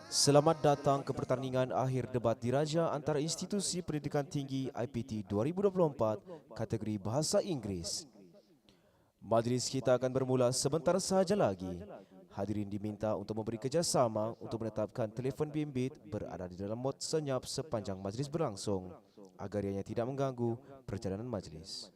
Selamat datang ke Pertandingan Akhir Debat Diraja Antara Institut Pendidikan Tinggi IPT 2024 kategori Bahasa Inggeris. Majlis kita akan bermula sebentar sahaja lagi. Hadirin diminta untuk memberi kerjasama untuk menetapkan telefon bimbit berada di dalam mod senyap sepanjang majlis berlangsung agar ianya tidak mengganggu perjalanan majlis.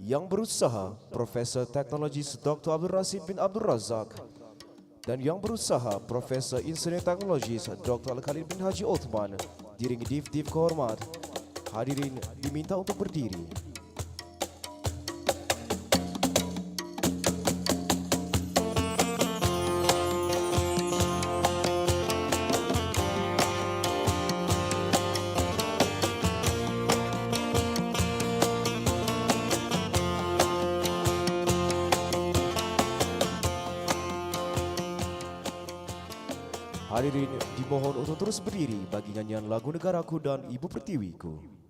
Yang berusaha Profesor Teknologis Dr. Abdul Rasid bin Abdul Razak. Dan yang berusaha Profesor Insinyur Teknologis Dr. Al-Khalid bin Haji Othman. Diiringi div-div kehormat, hadirin diminta untuk berdiri. Hadirin dimohon untuk terus berdiri bagi nyanyian lagu Negaraku dan Ibu Pertiwiku.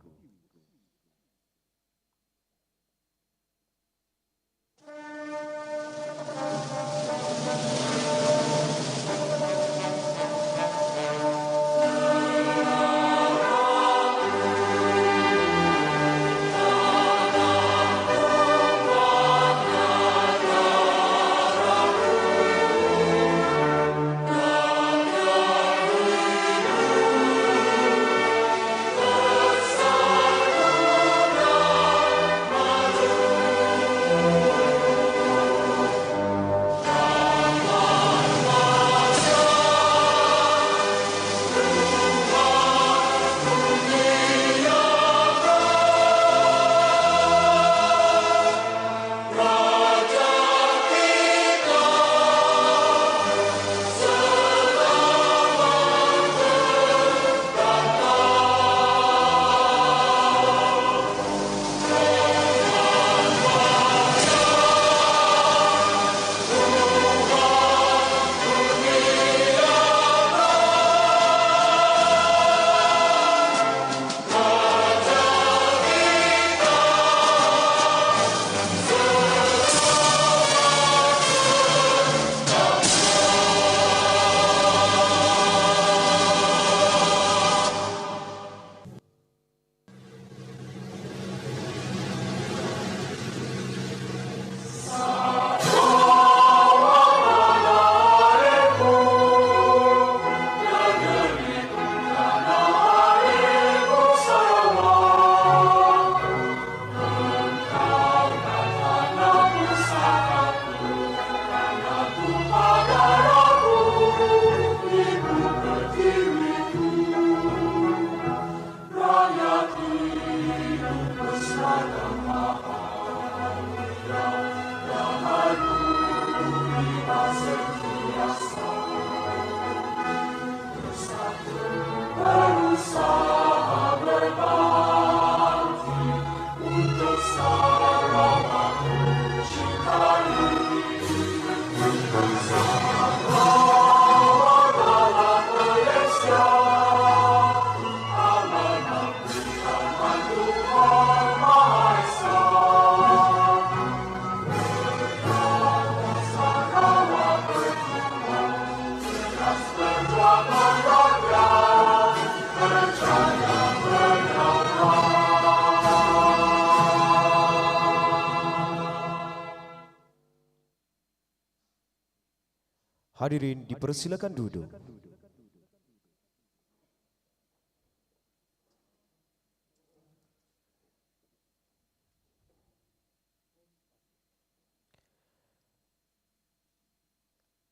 Hadirin dipersilakan duduk.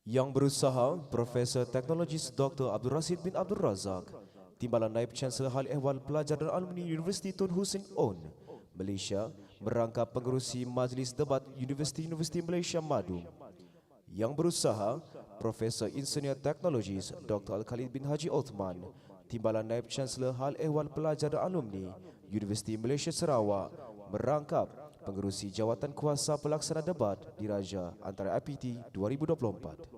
Yang berusaha Profesor Teknologis Dr. Abdul Rasid bin Abdul Razak, Timbalan Naib Chancellor Hal Ehwal Pelajar dan Alumni Universiti Tun Hussein On, Malaysia, merangkap pengerusi Majlis Debat Universiti-Universiti Malaysia Madu. Yang berusaha Profesor Insinyur Teknologis Dr. Al-Khalid bin Haji Othman, Timbalan Naib Chancellor Hal Ehwal Pelajar dan Alumni Universiti Malaysia Sarawak, merangkap pengerusi Jawatan Kuasa Pelaksana Debat Diraja Antara IPT 2024.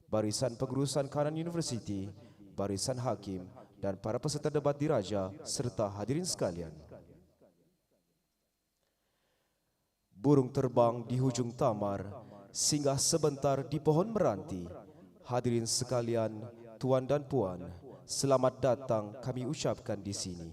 Barisan Pengurusan Kanan Universiti, barisan hakim dan para peserta debat diraja serta hadirin sekalian. Burung terbang di hujung tamar, singgah sebentar di pohon meranti. Hadirin sekalian, tuan dan puan, selamat datang kami ucapkan di sini.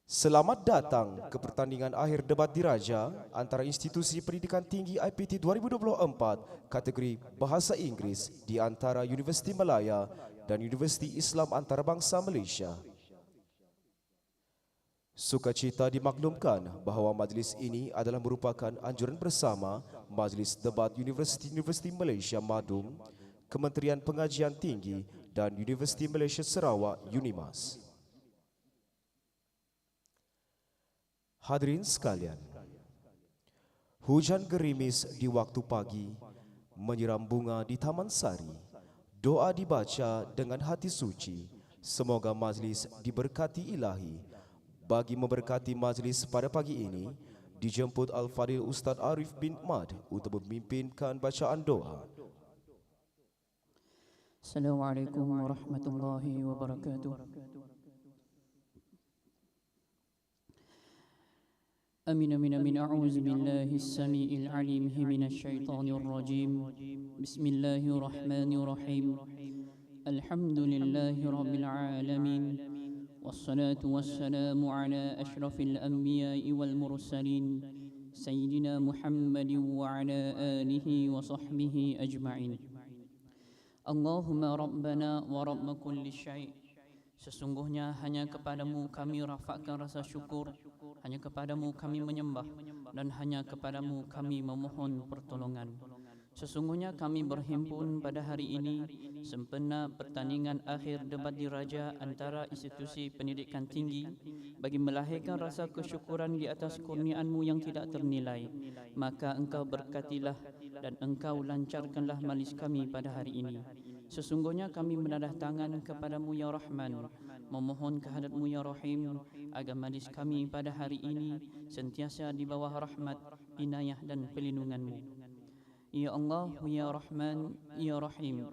Selamat datang ke pertandingan akhir debat diraja antara Institusi Pendidikan Tinggi IPT 2024 kategori Bahasa Inggeris di antara Universiti Malaya dan Universiti Islam Antarabangsa Malaysia. Sukacita dimaklumkan bahawa majlis ini adalah merupakan anjuran bersama Majlis Debat Universiti Malaysia Madum, Kementerian Pengajian Tinggi dan Universiti Malaysia Sarawak UNIMAS. Hadirin sekalian, hujan gerimis di waktu pagi menyiram bunga di Taman Sari. Doa dibaca dengan hati suci. Semoga majlis diberkati ilahi. Bagi memberkati majlis pada pagi ini, dijemput Al-Fadil Ustaz Arif bin Mad untuk memimpinkan bacaan doa. Assalamualaikum warahmatullahi wabarakatuh. Amin amin amin. A'udzu billahi as-sami'il 'alim minasy syaithanir rajim. Bismillahirrahmanirrahim. Alhamdulillahi rabbil alamin. Wassalatu wassalamu ala asyrafil anbiya'i wal mursalin sayyidina Muhammadin wa ala alihi wa sahbihi ajma'in. Allahumma rabbana wa rabb kulli syai'. Sesungguhnya hanya kepadamu kami rafakkan rasa syukur, hanya kepadamu kami menyembah, dan hanya kepadamu kami memohon pertolongan. Sesungguhnya kami berhimpun pada hari ini sempena pertandingan akhir debat diraja antara institusi pendidikan tinggi bagi melahirkan rasa kesyukuran di atas kurniaanmu yang tidak ternilai. Maka engkau berkatilah dan engkau lancarkanlah majlis kami pada hari ini. Sesungguhnya kami menadah tangan kepadamu ya Rahman, memohon kehadratmu ya Rahim, agar majlis kami pada hari ini sentiasa di bawah rahmat, inayah dan perlindunganmu. Ya Allah, ya Rahman, ya Rahim,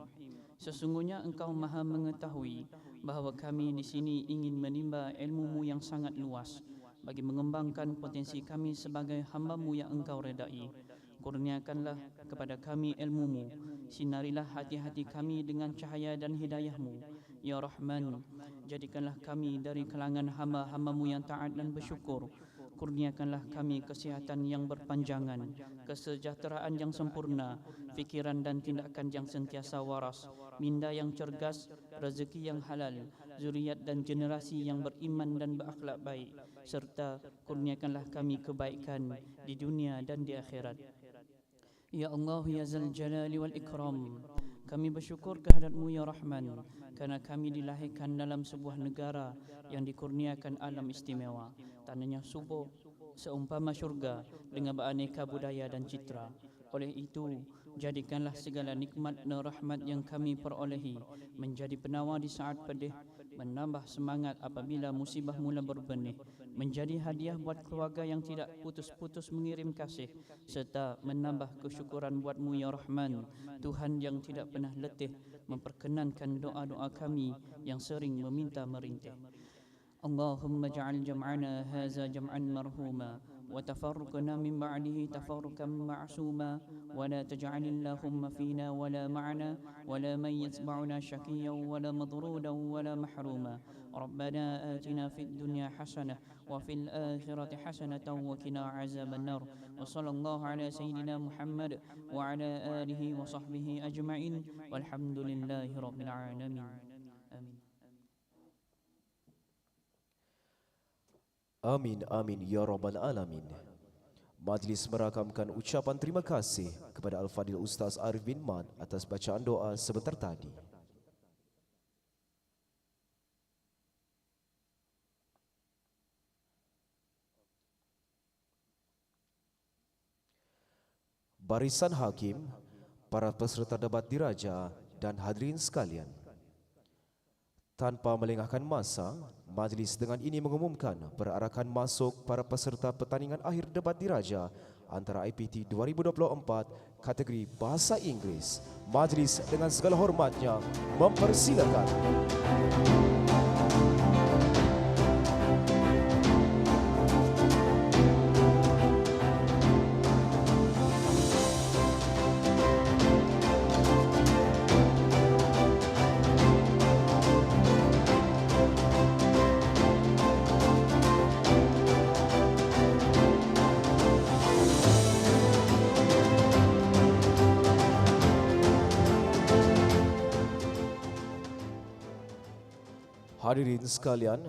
sesungguhnya engkau maha mengetahui bahawa kami di sini ingin menimba ilmu-Mu yang sangat luas bagi mengembangkan potensi kami sebagai hamba-Mu yang engkau redai. Kurniakanlah kepada kami ilmu-Mu, sinarilah hati-hati kami dengan cahaya dan hidayah-Mu. Ya Rahman, jadikanlah kami dari kalangan hamba-hamba-Mu yang taat dan bersyukur. Kurniakanlah kami kesihatan yang berpanjangan, kesejahteraan yang sempurna, fikiran dan tindakan yang sentiasa waras, minda yang cergas, rezeki yang halal, zuriat dan generasi yang beriman dan berakhlak baik, serta kurniakanlah kami kebaikan di dunia dan di akhirat. Ya Allah, ya Zal Jalali wal Ikram, kami bersyukur kehadrat-Mu ya Rahman, kerana kami dilahirkan dalam sebuah negara yang dikurniakan alam istimewa. Tanahnya subur, seumpama syurga dengan beraneka budaya dan citra. Oleh itu, jadikanlah segala nikmat dan rahmat yang kami perolehi menjadi penawar di saat pedih, menambah semangat apabila musibah mula berbenih, menjadi hadiah buat keluarga yang tidak putus-putus mengirim kasih, serta menambah kesyukuran buat-Mu ya Rahman, Tuhan yang tidak pernah letih memperkenankan doa-doa kami yang sering meminta merintih. Allahumma ja'al jam'ana haza jam'an marhuma wa tafarruqna min ba'dihi tafarruqan ma'suma wa la taj'alillahumma fina wa la ma'ana wa la man yatba'una syaqiyyan wa la madrudan wa la mahruma. Rabbana atina fid dunya hasanah wa fil akhirati hasanatan wa qina azaban nar. Wa sallallahu ala sayyidina Muhammad wa ala alihi wa sahbihi ajma'in walhamdulillahi rabbil alamin. Amin, amin, ya Rabbal Alamin. Majlis merakamkan ucapan terima kasih kepada Al-Fadil Ustaz Arif bin Mad atas bacaan doa sebentar tadi. Barisan hakim, para peserta debat diraja dan hadirin sekalian. Tanpa melengahkan masa, majlis dengan ini mengumumkan perarakan masuk para peserta pertandingan akhir debat diraja antara IPT 2024 kategori Bahasa Inggeris. Majlis dengan segala hormatnya mempersilakan. Hadirin sekalian,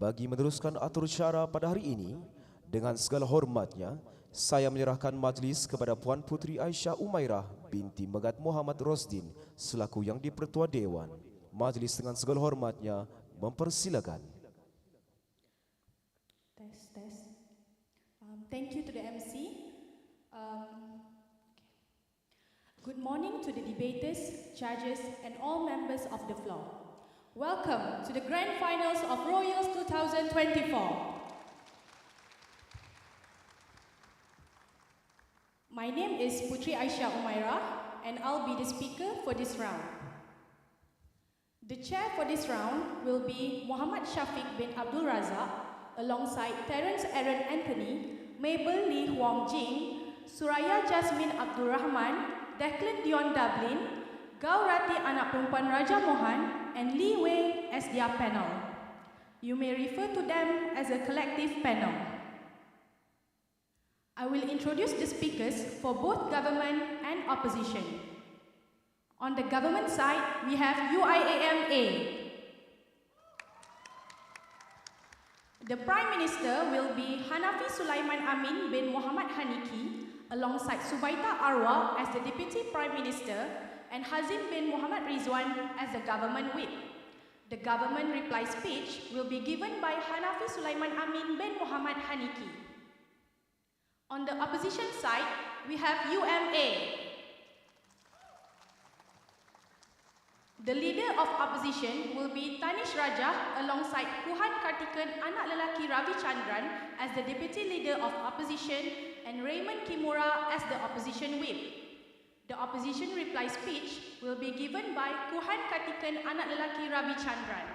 bagi meneruskan atur cara pada hari ini, dengan segala hormatnya, saya menyerahkan majlis kepada Puan Puteri Aisyah Umairah binti Megat Muhammad Rosdin selaku Yang di-Pertua Dewan. Majlis dengan segala hormatnya mempersilakan. Test. Thank you to the MC. Good morning to the debaters, judges, and all members of the floor. Welcome to the Grand Finals of Royals 2024. My name is Puteri Aisyah Umairah, and I'll be the speaker for this round. The chair for this round will be Muhammad Shafiq bin Abdul Razak, alongside Terence Aaron Anthony, Mabel Lee Huang Jing, Suraya Jasmine Abdul Rahman, Declan Dion Dublin, Gaurati Anak Perempuan Raja Mohan, and Lee Wei as their panel. You may refer to them as a collective panel. I will introduce the speakers for both government and opposition. On the government side, we have UIAMA. The Prime Minister will be Hanafi Sulaiman Amin bin Muhammad Haniki, alongside Subaita Arwa as the Deputy Prime Minister and Hazim bin Muhammad Rizwan as the Government Whip. The government reply speech will be given by Hanafi Sulaiman Amin bin Muhammad Haniki. On the opposition side, we have UMA. The leader of opposition will be Tanish Raja alongside Kuhan Kartikan Anak Lelaki Ravi Chandran as the Deputy Leader of Opposition and Raymond Kimura as the Opposition Whip. The opposition reply speech will be given by Kuhan Kartikan Anak Lelaki Ravi Chandran.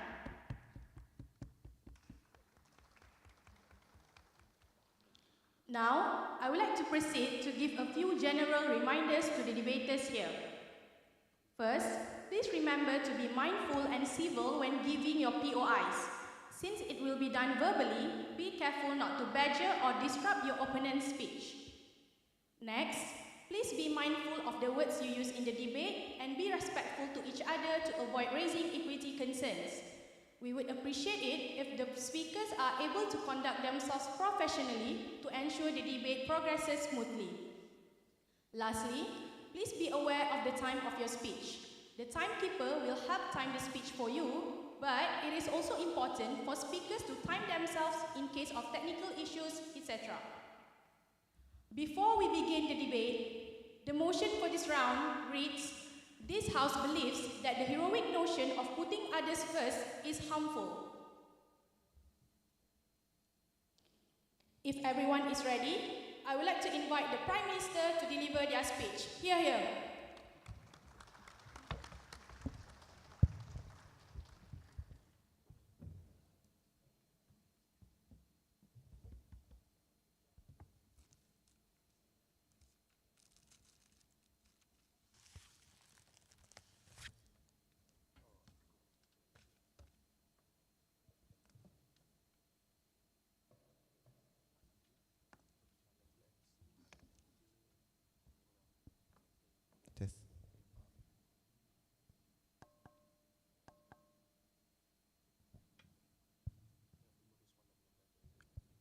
Now, I would like to proceed to give a few general reminders to the debaters here. First, please remember to be mindful and civil when giving your POIs. Since it will be done verbally, be careful not to badger or disrupt your opponent's speech. Next, please be mindful of the words you use in the debate and be respectful to each other to avoid raising equity concerns. We would appreciate it if the speakers are able to conduct themselves professionally to ensure the debate progresses smoothly. Lastly, please be aware of the time of your speech. The timekeeper will help time the speech for you, but it is also important for speakers to time themselves in case of technical issues, etc. Before we begin the debate, the motion for this round reads, "This House believes that the heroic notion of putting others first is harmful." If everyone is ready, I would like to invite the Prime Minister to deliver their speech. Hear, hear.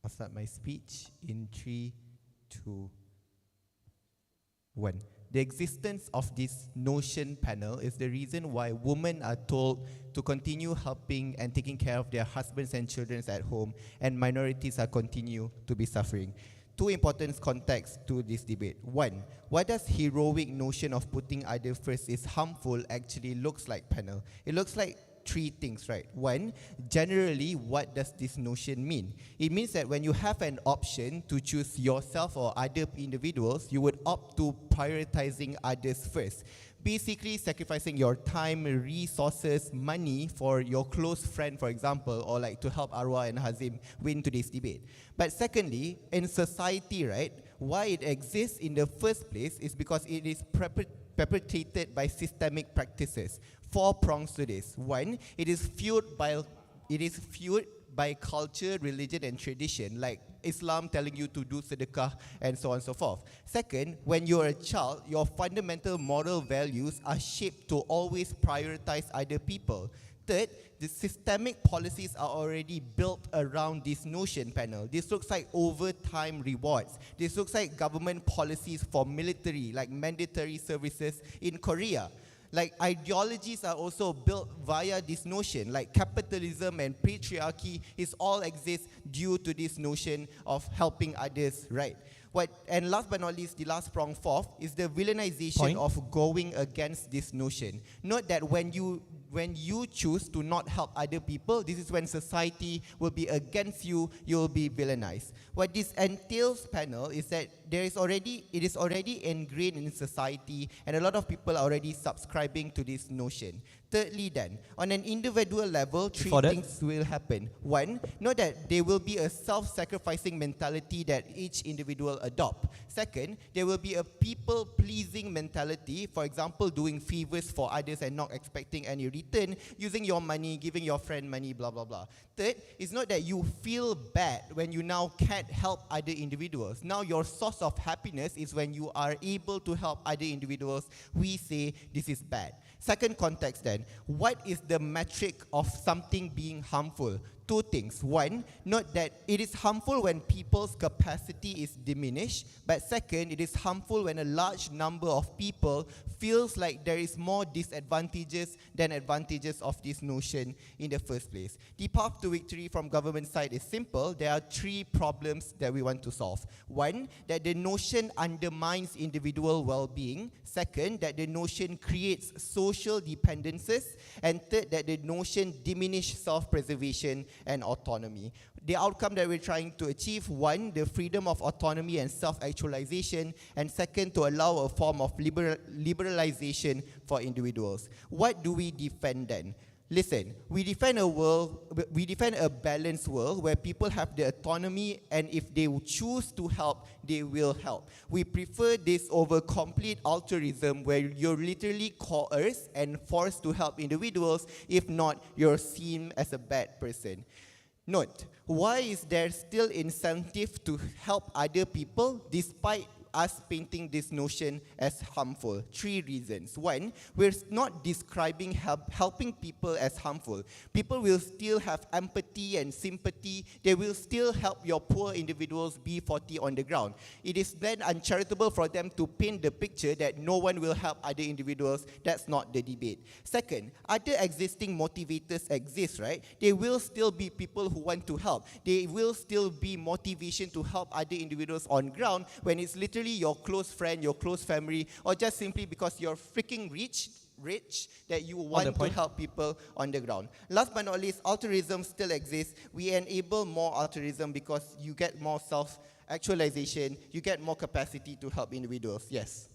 I'll start my speech in 3, 2, 1. The existence of this notion panel is the reason why women are told to continue helping and taking care of their husbands and children at home, and minorities are continue to be suffering. Two important contexts to this debate. One, why does heroic notion of putting others first is harmful actually looks like panel? It looks like three things, right? One, generally, what does this notion mean? It means that when you have an option to choose yourself or other individuals, you would opt to prioritizing others first. Basically sacrificing your time, resources, money for your close friend, for example, or like to help Arwah and Hazim win today's debate. But secondly, in society, right, why it exists in the first place is because it is perpetrated by systemic practices. 4 prongs to this. One, it is fueled by culture, religion, and tradition, like Islam telling you to do sedekah and so on and so forth. Second, when you're a child, your fundamental moral values are shaped to always prioritize other people. Third, the systemic policies are already built around this notion panel. This looks like overtime rewards. This looks like government policies for military, like mandatory services in Korea. Like ideologies are also built via this notion, like capitalism and patriarchy is all exist due to this notion of helping others, right? And last but not least, the last prong, fourth, is the villainization of going against this notion. Note that when you choose to not help other people, this is when society will be against you, you will be villainized. What this entails, panel, is that it is already ingrained in society, and a lot of people are already subscribing to this notion. Thirdly then, on an individual level, three things will happen. One, note that there will be a self-sacrificing mentality that each individual adopt. Second, there will be a people-pleasing mentality, for example, doing favors for others and not expecting any return, using your money, giving your friend money, blah, blah, blah. Third, it's not that you feel bad when you now can't help other individuals. Now your source of happiness is when you are able to help other individuals. We say this is bad. Second context then, what is the metric of something being harmful? Two things. One, note that it is harmful when people's capacity is diminished, but second, it is harmful when a large number of people feels like there is more disadvantages than advantages of this notion in the first place. The path to victory from government side is simple. There are three problems that we want to solve. One, that the notion undermines individual well-being. Second, that the notion creates social dependencies. And third, that the notion diminishes self-preservation and autonomy. The outcome that we're trying to achieve, one, the freedom of autonomy and self-actualization, and second, to allow a form of liberalization for individuals. What do we defend then? Listen, we defend a balanced world where people have the autonomy, and if they choose to help, they will help. We prefer this over complete altruism where you're literally coerced and forced to help individuals. If not, you're seen as a bad person. Note, why is there still incentive to help other people despite us painting this notion as harmful? Three reasons. One, we're not describing helping people as harmful. People will still have empathy and sympathy. They will still help your poor individuals be 40 on the ground. It is then uncharitable for them to paint the picture that no one will help other individuals. That's not the debate. Second, other existing motivators exist, right? There will still be people who want to help. There will still be motivation to help other individuals on ground when it's literally your close friend, your close family, or just simply because you're freaking rich that you want to help people on the ground. Last but not least, altruism still exists. We enable more altruism because you get more self-actualization, you get more capacity to help individuals. Yes.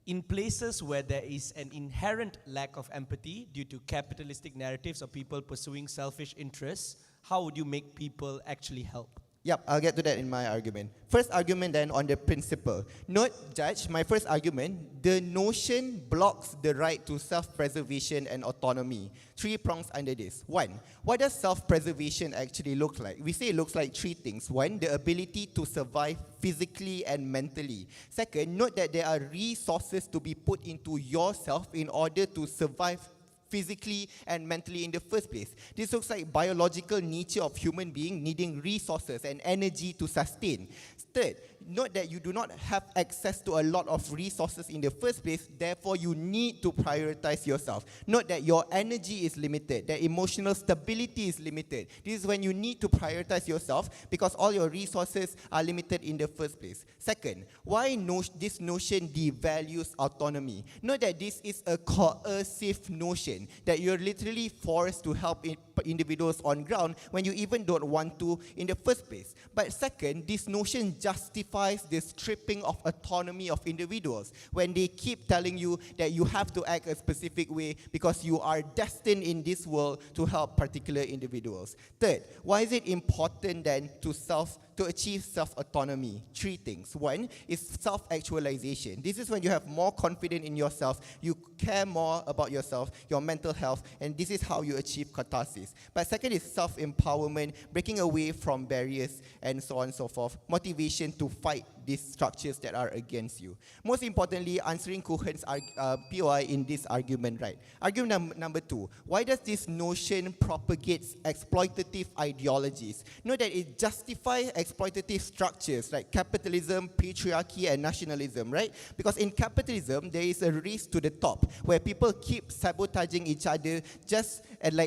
In places where there is an inherent lack of empathy due to capitalistic narratives or people pursuing selfish interests, how would you make people actually help? Yep, I'll get to that in my argument. First argument then on the principle. Note, Judge, my first argument, the notion blocks the right to self-preservation and autonomy. Three prongs under this. One, what does self-preservation actually look like? We say it looks like three things. One, the ability to survive physically and mentally. Second, note that there are resources to be put into yourself in order to survive physically and mentally in the first place. This looks like biological nature of human being needing resources and energy to sustain. Third, note that you do not have access to a lot of resources in the first place, therefore you need to prioritize yourself. Note that your energy is limited, that emotional stability is limited. This is when you need to prioritize yourself because all your resources are limited in the first place. Second, why this notion devalues autonomy? Note that this is a coercive notion, that you're literally forced to help individuals on ground when you even don't want to in the first place. But second, this notion justifies the stripping of autonomy of individuals when they keep telling you that you have to act a specific way because you are destined in this world to help particular individuals. Third, why is it important then to achieve self-autonomy? Three things. One is self-actualization. This is when you have more confidence in yourself, you care more about yourself, your mental health, and this is how you achieve catharsis. But second is self-empowerment, breaking away from barriers, and so on and so forth. Motivation to fight these structures that are against you. Most importantly, answering Cohen's POI in this argument, right? Argument number 2, why does this notion propagates exploitative ideologies? Know that it justifies exploitative structures like capitalism, patriarchy, and nationalism, right? Because in capitalism, there is a race to the top where people keep sabotaging each other just and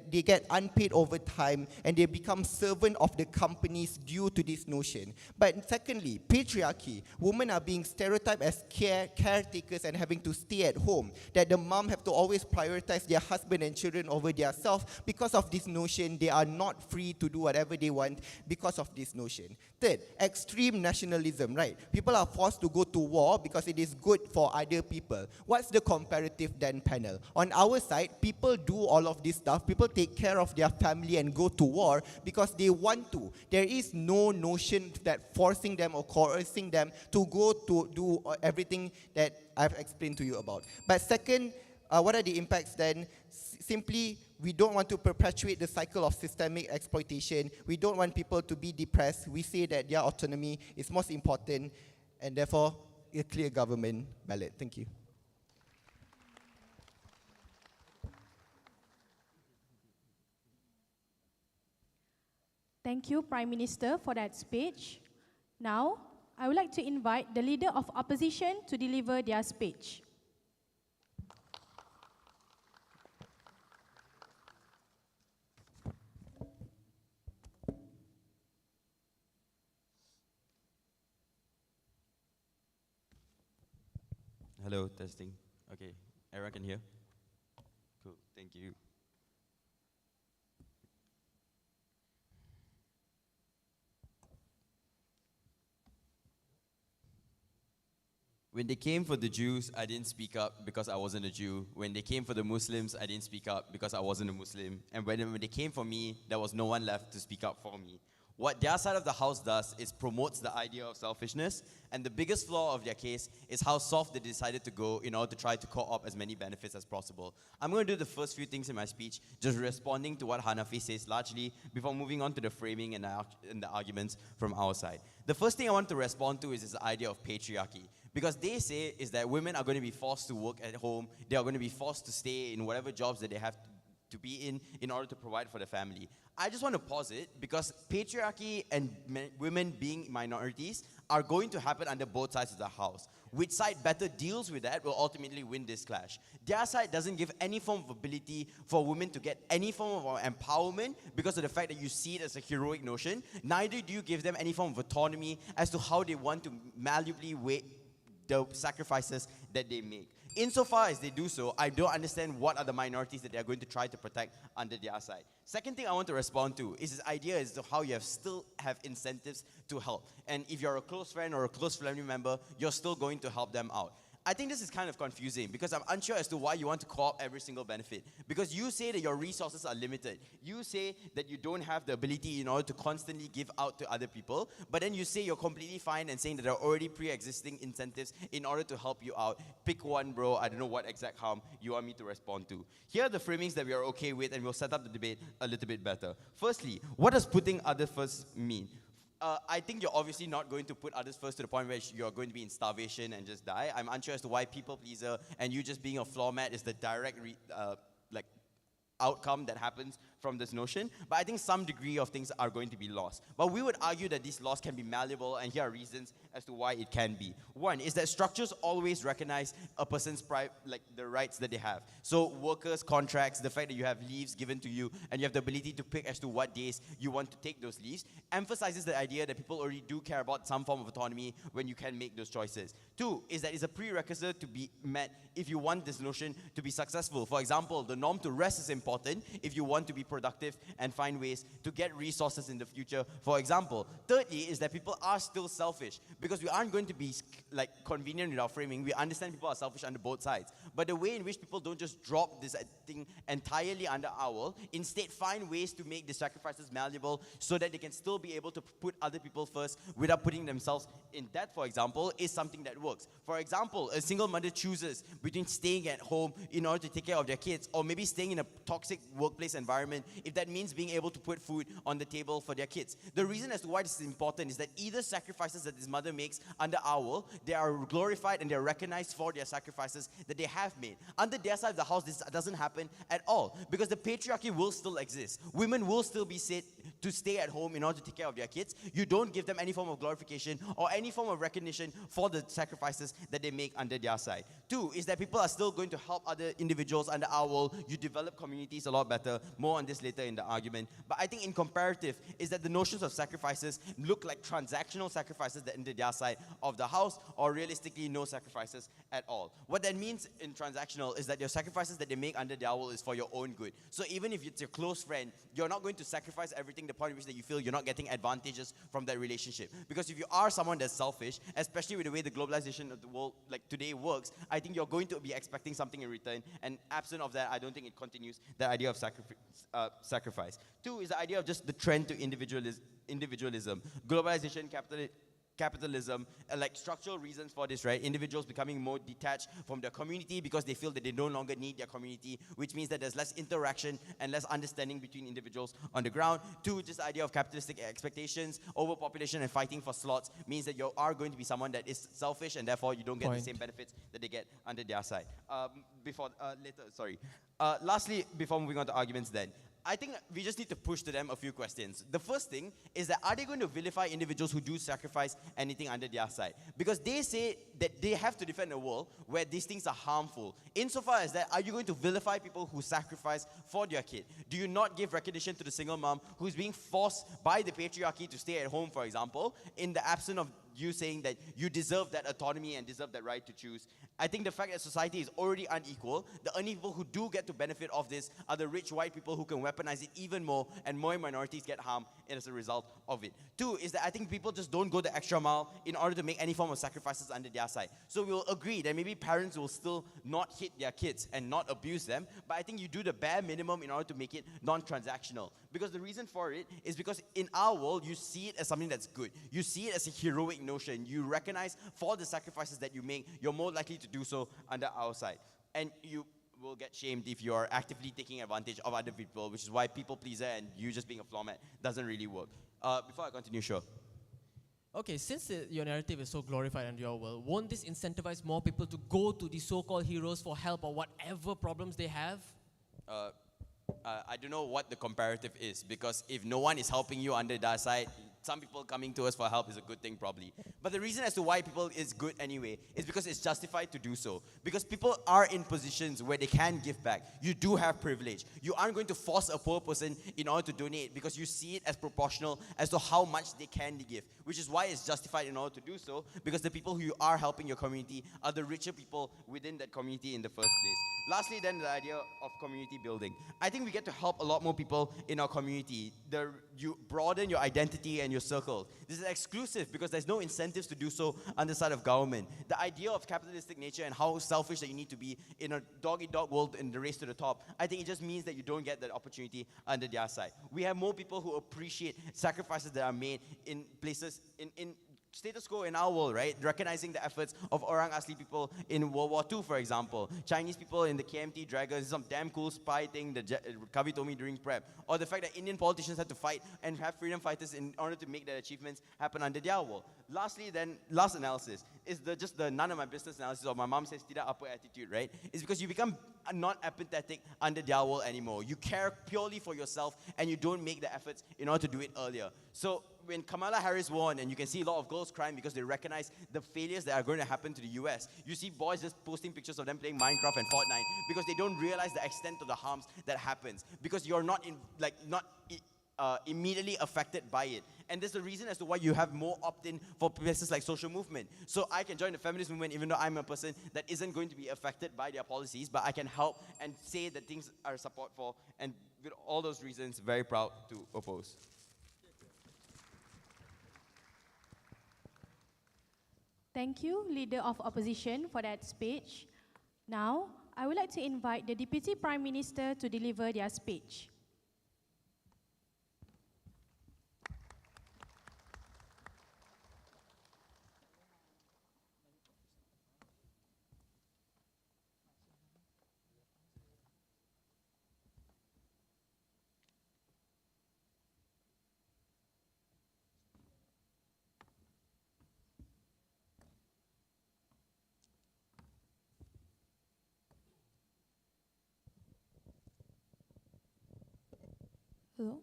they get unpaid over time and they become servant of the companies due to this notion. But secondly, patriarchy. Women are being stereotyped as caretakers and having to stay at home. That the mom have to always prioritize their husband and children over their self. Because of this notion, they are not free to do whatever they want because of this notion. Third, extreme nationalism, right? People are forced to go to war because it is good for other people. What's the comparative then panel? On our side, people do all of this stuff. People take care of their family and go to war because they want to. There is no notion that forcing them or coercing them to go to do everything that I've explained to you about. But second, what are the impacts then? Simply, we don't want to perpetuate the cycle of systemic exploitation. We don't want people to be depressed. We say that their autonomy is most important, and therefore, a clear government ballot. Thank you. Thank you, Prime Minister, for that speech. Now, I would like to invite the Leader of Opposition to deliver their speech. Hello, testing. Okay, everyone can hear? Cool, thank you. When they came for the Jews, I didn't speak up because I wasn't a Jew. When they came for the Muslims, I didn't speak up because I wasn't a Muslim. And when they came for me, there was no one left to speak up for me. What their side of the house does is promotes the idea of selfishness, and the biggest flaw of their case is how soft they decided to go in order to try to co-opt as many benefits as possible. I'm going to do the first few things in my speech, just responding to what Hanafi says largely, before moving on to the framing and the arguments from our side. The first thing I want to respond to is this idea of patriarchy. Because they say is that women are going to be forced to work at home, they are going to be forced to stay in whatever jobs that they have to be in order to provide for the family. I just want to pause it because patriarchy and women being minorities are going to happen under both sides of the house. Which side better deals with that will ultimately win this clash. Their side doesn't give any form of ability for women to get any form of empowerment because of the fact that you see it as a heroic notion. Neither do you give them any form of autonomy as to how they want to malleably weigh the sacrifices that they make. Insofar as they do so, I don't understand what are the minorities that they are going to try to protect under their side. Second thing I want to respond to is this idea as to how you still have incentives to help. And if you're a close friend or a close family member, you're still going to help them out. I think this is kind of confusing because I'm unsure as to why you want to co-opt every single benefit. Because you say that your resources are limited. You say that you don't have the ability in order to constantly give out to other people. But then you say you're completely fine and saying that there are already pre-existing incentives in order to help you out. Pick one, bro. I don't know what exact harm you want me to respond to. Here are the framings that we are okay with, and we'll set up the debate a little bit better. Firstly, what does putting others first mean? I think you're obviously not going to put others first to the point where you're going to be in starvation and just die. I'm unsure as to why people pleaser and you just being a floor mat is the direct outcome that happens from this notion. But I think some degree of things are going to be lost. But we would argue that these laws can be malleable, and here are reasons as to why it can be. One is that structures always recognize a person's the rights that they have. So workers' contracts, the fact that you have leaves given to you, and you have the ability to pick as to what days you want to take those leaves, emphasizes the idea that people already do care about some form of autonomy when you can make those choices. Two is that it's a prerequisite to be met if you want this notion to be successful. For example, the norm to rest is important if you want to be productive and find ways to get resources in the future, for example. Thirdly is that people are still selfish because we aren't going to be convenient with our framing. We understand people are selfish under both sides. But the way in which people don't just drop this thing entirely under our will. Instead, find ways to make the sacrifices malleable so that they can still be able to put other people first without putting themselves in debt, for example, is something that works. For example, a single mother chooses between staying at home in order to take care of their kids or maybe staying in a toxic workplace environment if that means being able to put food on the table for their kids. The reason as to why this is important is that either sacrifices that this mother makes under our will, they are glorified and they are recognized for their sacrifices that they have made. Under their side of the house, this doesn't happen at all because the patriarchy will still exist. Women will still be said to stay at home in order to take care of their kids. You don't give them any form of glorification or any form of recognition for the sacrifices that they make under their side. Two is that people are still going to help other individuals under our will. You develop communities a lot better. More on this later in the argument. But I think in comparative is that the notions of sacrifices look like transactional sacrifices that under their side of the house or realistically no sacrifices at all. What that means in transactional is that your sacrifices that they make under their will is for your own good. So even if it's your close friend, you're not going to sacrifice everything the point at which that you feel you're not getting advantages from that relationship. Because if you are someone that's selfish, especially with the way the globalization of the world like today works, I think you're going to be expecting something in return. And absent of that, I don't think it continues the idea of sacrifice. Two is the idea of just the trend to individualism. Globalization, capitalism, like structural reasons for this, right? Individuals becoming more detached from their community because they feel that they no longer need their community, which means that there's less interaction and less understanding between individuals on the ground. Two, just the idea of capitalistic expectations, overpopulation and fighting for slots means that you are going to be someone that is selfish and therefore you don't get the same benefits that they get under their side. Lastly, before moving on to arguments then, I think we just need to push to them a few questions. The first thing is that are they going to vilify individuals who do sacrifice anything under their side? Because they say that they have to defend a world where these things are harmful. Insofar as that, are you going to vilify people who sacrifice for their kid? Do you not give recognition to the single mom who's being forced by the patriarchy to stay at home, for example, in the absence of you saying that you deserve that autonomy and deserve that right to choose? I think the fact that society is already unequal, the only people who do get to benefit of this are the rich white people who can weaponize it even more, and more minorities get harmed as a result of it. Two is that I think people just don't go the extra mile in order to make any form of sacrifices under their side. So we will agree that maybe parents will still not hit their kids and not abuse them, but I think you do the bare minimum in order to make it non-transactional. Because the reason for it is because in our world, you see it as something that's good. You see it as a heroic notion. You recognize for the sacrifices that you make, you're more likely to do so under our side. And you will get shamed if you are actively taking advantage of other people, which is why people pleaser and you just being a floor mat doesn't really work. Before I continue, sure. Okay, since your narrative is so glorified under your world, won't this incentivize more people to go to the so-called heroes for help or whatever problems they have? I don't know what the comparative is, because if no one is helping you under that side, some people coming to us for help is a good thing probably. But the reason as to why people is good anyway is because it's justified to do so. Because people are in positions where they can give back. You do have privilege. You aren't going to force a poor person in order to donate because you see it as proportional as to how much they can give. Which is why it's justified in order to do so, because the people who you are helping your community are the richer people within that community in the first place. Lastly then, the idea of community building. I think we get to help a lot more people in our community. You broaden your identity and your circle. This is exclusive because there's no incentives to do so on the side of government. The idea of capitalistic nature and how selfish that you need to be in a dog-eat-dog world in the race to the top, I think it just means that you don't get that opportunity under their side. We have more people who appreciate sacrifices that are made in places, in status quo in our world, right? Recognizing the efforts of Orang Asli people in World War II, for example. Chinese people in the KMT Dragons, some damn cool spy thing that Kavi told me during prep. Or the fact that Indian politicians had to fight and have freedom fighters in order to make their achievements happen under their world. Lastly then, last analysis is just the none of my business analysis, or my mom says tidak apa attitude, right? It's because you become not empathetic under their world anymore. You care purely for yourself and you don't make the efforts in order to do it earlier. So when Kamala Harris won, and you can see a lot of girls crying because they recognize the failures that are going to happen to the US, you see boys just posting pictures of them playing Minecraft and Fortnite because they don't realize the extent of the harms that happens, because you're not immediately affected by it. And there's a reason as to why you have more opt-in for places like social movement. So I can join the feminist movement even though I'm a person that isn't going to be affected by their policies, but I can help and say that things are support for, and with all those reasons, very proud to oppose. Thank you, Leader of Opposition, for that speech. Now, I would like to invite the Deputy Prime Minister to deliver their speech. Hello?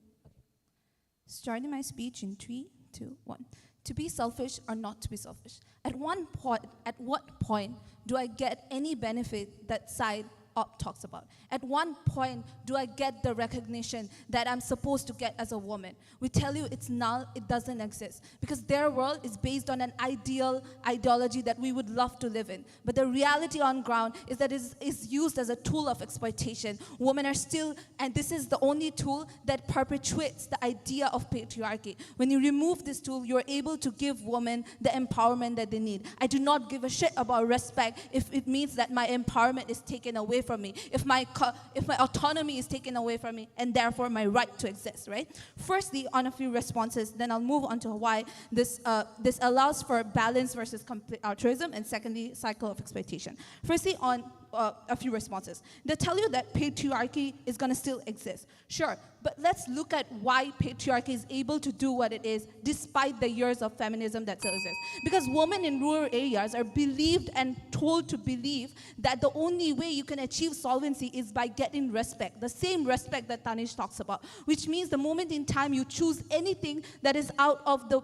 Starting my speech in 3, 2, 1. To be selfish or not to be selfish? At what point do I get any benefit that side up talks about? At one point do I get the recognition that I'm supposed to get as a woman? We tell you it's null, it doesn't exist. Because their world is based on an ideology that we would love to live in. But the reality on ground is that it is used as a tool of exploitation. Women are still, and this is the only tool that perpetuates the idea of patriarchy. When you remove this tool, you're able to give women the empowerment that they need. I do not give a shit about respect if it means that my empowerment is taken away from me, if my autonomy is taken away from me, and therefore my right to exist, right? Firstly, on a few responses, then I'll move on to why this allows for balance versus complete altruism, and secondly, cycle of exploitation. Firstly, on a few responses. They tell you that patriarchy is going to still exist. Sure, but let's look at why patriarchy is able to do what it is despite the years of feminism that still exists. Because women in rural areas are believed and told to believe that the only way you can achieve solvency is by getting respect, the same respect that Tanish talks about, which means the moment in time you choose anything that is out of the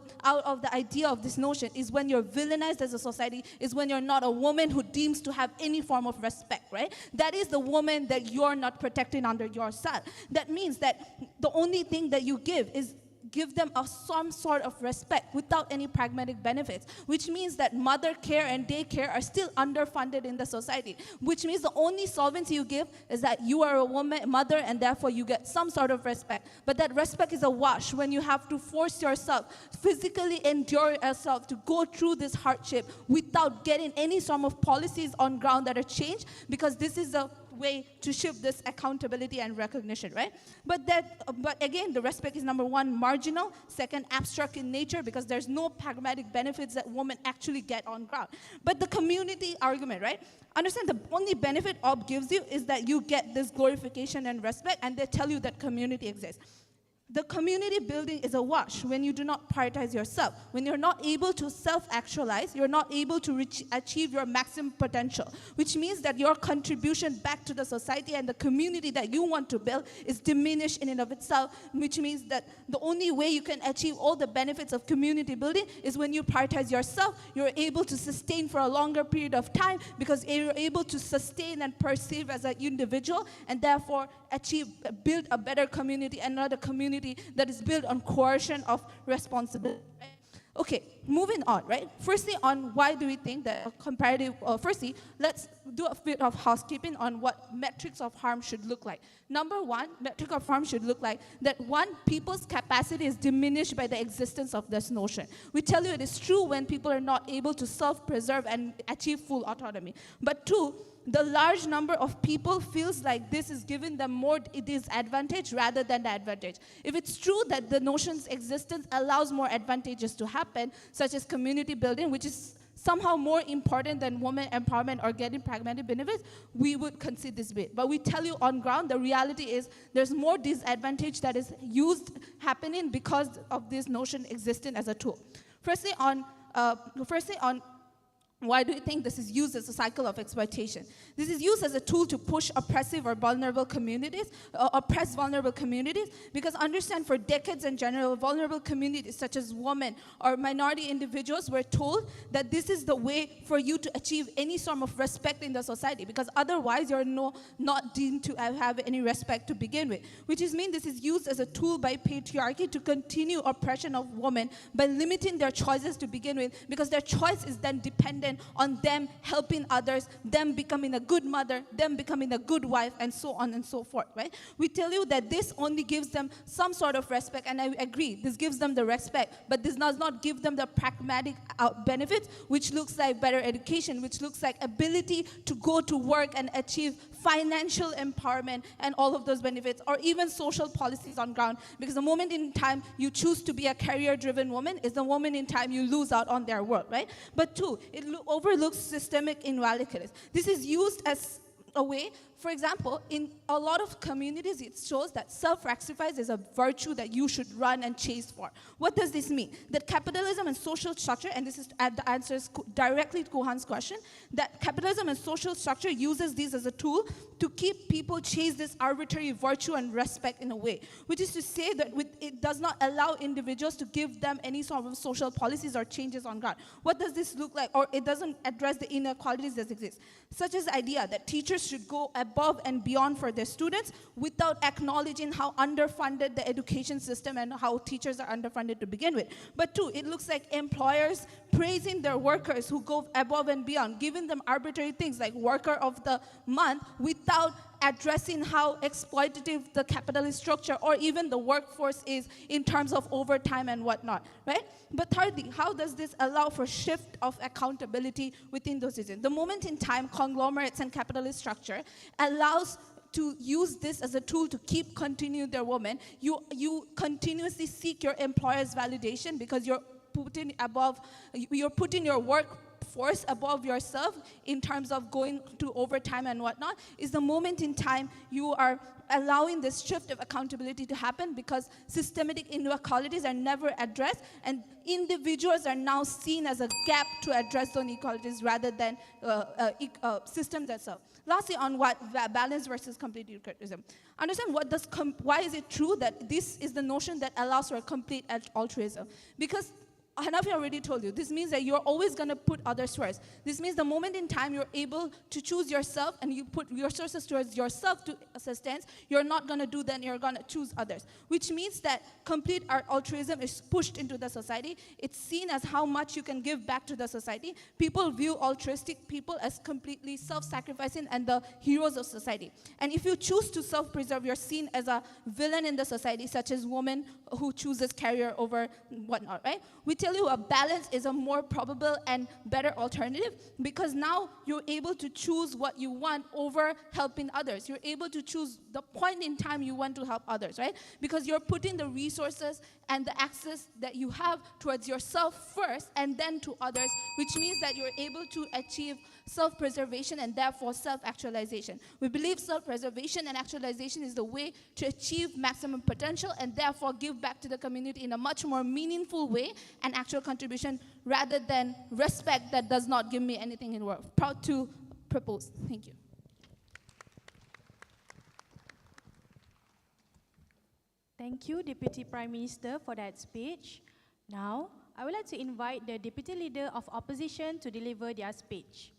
idea of this notion is when you're villainized as a society, is when you're not a woman who deems to have any form of respect, right? That is the woman that you're not protecting under yourself. That means that the only thing that you give is give them some sort of respect without any pragmatic benefits, which means that mother care and daycare are still underfunded in the society, which means the only solvency you give is that you are a woman, mother, and therefore you get some sort of respect. But that respect is a wash when you have to force yourself, physically endure yourself to go through this hardship without getting any sort of policies on ground that are changed, because this is a way to shift this accountability and recognition, right? But again, the respect is number one, marginal, second, abstract in nature, because there's no pragmatic benefits that women actually get on ground. But the community argument, right? Understand the only benefit OB gives you is that you get this glorification and respect, and they tell you that community exists. The community building is a wash when you do not prioritize yourself. When you're not able to self-actualize, you're not able to achieve your maximum potential, which means that your contribution back to the society and the community that you want to build is diminished in and of itself, which means that the only way you can achieve all the benefits of community building is when you prioritize yourself. You're able to sustain for a longer period of time because you're able to sustain and perceive as an individual, and therefore build a better community and not a community that is built on coercion of responsibility. Okay, moving on, right? Firstly, on why do we think that firstly, let's do a bit of housekeeping on what metrics of harm should look like. Number one, metric of harm should look like that one, people's capacity is diminished by the existence of this notion. We tell you it is true when people are not able to self-preserve and achieve full autonomy. But two, the large number of people feels like this is giving them more disadvantage rather than the advantage. If it's true that the notion's existence allows more advantages to happen, such as community building, which is somehow more important than women empowerment or getting pragmatic benefits, we would concede this bit. But we tell you on ground, the reality is there's more disadvantage that is happening because of this notion existing as a tool. Firstly on why do you think this is used as a cycle of exploitation? This is used as a tool to push oppressive or vulnerable communities, oppress vulnerable communities, because understand for decades in general, vulnerable communities such as women or minority individuals were told that this is the way for you to achieve any sort of respect in the society, because otherwise you're not deemed to have any respect to begin with, which means this is used as a tool by patriarchy to continue oppression of women by limiting their choices to begin with, because their choice is then dependent dependent on them helping others, them becoming a good mother, them becoming a good wife, and so on and so forth, right? We tell you that this only gives them some sort of respect, and I agree, this gives them the respect, but this does not give them the pragmatic benefits, which looks like better education, which looks like ability to go to work and achieve financial empowerment and all of those benefits, or even social policies on ground. Because the moment in time you choose to be a career-driven woman is the moment in time you lose out on their world, right? But two, it overlooks systemic inequalities. This is used as a way, for example, in a lot of communities, it shows that self-sacrifice is a virtue that you should run and chase for. What does this mean? That capitalism and social structure, and this is the answers directly to Kohan's question, that capitalism and social structure uses these as a tool to keep people chase this arbitrary virtue and respect in a way, which is to say that it does not allow individuals to give them any sort of social policies or changes on ground. What does this look like? Or it doesn't address the inequalities that exist, such as the idea that teachers should go above and beyond for their students without acknowledging how underfunded the education system and how teachers are underfunded to begin with. But two, it looks like employers praising their workers who go above and beyond, giving them arbitrary things like worker of the month without addressing how exploitative the capitalist structure or even the workforce is in terms of overtime and whatnot, right? But thirdly, how does this allow for shift of accountability within those systems? The moment in time conglomerates and capitalist structure allows to use this as a tool to keep continuing their woman. You continuously seek your employer's validation because you're putting your workforce above yourself in terms of going to overtime and whatnot. Is the moment in time you are allowing this shift of accountability to happen because systematic inequalities are never addressed and individuals are now seen as a gap to address those inequalities rather than systems itself. Lastly, on what balance versus complete altruism. Understand why is it true that this is the notion that allows for a complete altruism? Because Hanafi already told you, this means that you're always going to put others first. This means the moment in time you're able to choose yourself and you put your resources towards yourself to sustenance, you're not going to do that, you're going to choose others. Which means that complete altruism is pushed into the society. It's seen as how much you can give back to the society. People view altruistic people as completely self-sacrificing and the heroes of society. And if you choose to self-preserve, you're seen as a villain in the society, such as women who chooses career over whatnot, right? We tell you a balance is a more probable and better alternative because now you're able to choose what you want over helping others. You're able to choose the point in time you want to help others, right? Because you're putting the resources and the access that you have towards yourself first and then to others, which means that you're able to achieve self-preservation and therefore self-actualization. We believe self-preservation and actualization is the way to achieve maximum potential and therefore give back to the community in a much more meaningful way and actual contribution rather than respect that does not give me anything in work. Proud to propose. Thank you. Thank you, Deputy Prime Minister, for that speech. Now, I would like to invite the Deputy Leader of Opposition to deliver their speech.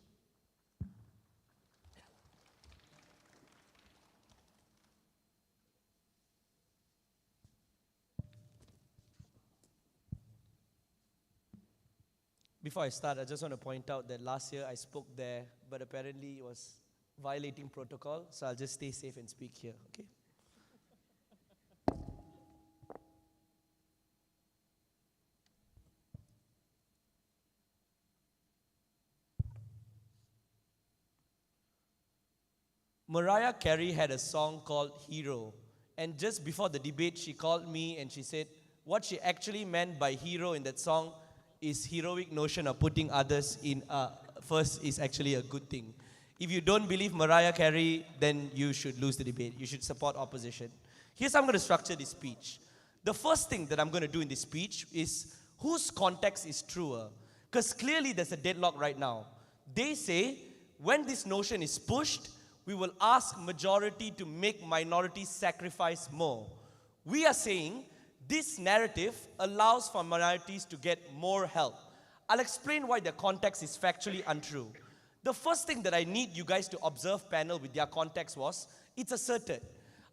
Before I start, I just want to point out that last year I spoke there, but apparently it was violating protocol, so I'll just stay safe and speak here, okay? Mariah Carey had a song called Hero, and just before the debate, she called me and she said what she actually meant by hero in that song is heroic notion of putting others in first is actually a good thing. If you don't believe Mariah Carey, then you should lose the debate. You should support opposition. Here's how I'm going to structure this speech. The first thing that I'm going to do in this speech is whose context is truer? Because clearly there's a deadlock right now. They say when this notion is pushed, we will ask majority to make minorities sacrifice more. We are saying this narrative allows for minorities to get more help. I'll explain why the context is factually untrue. The first thing that I need you guys to observe, panel, with their context was, it's asserted.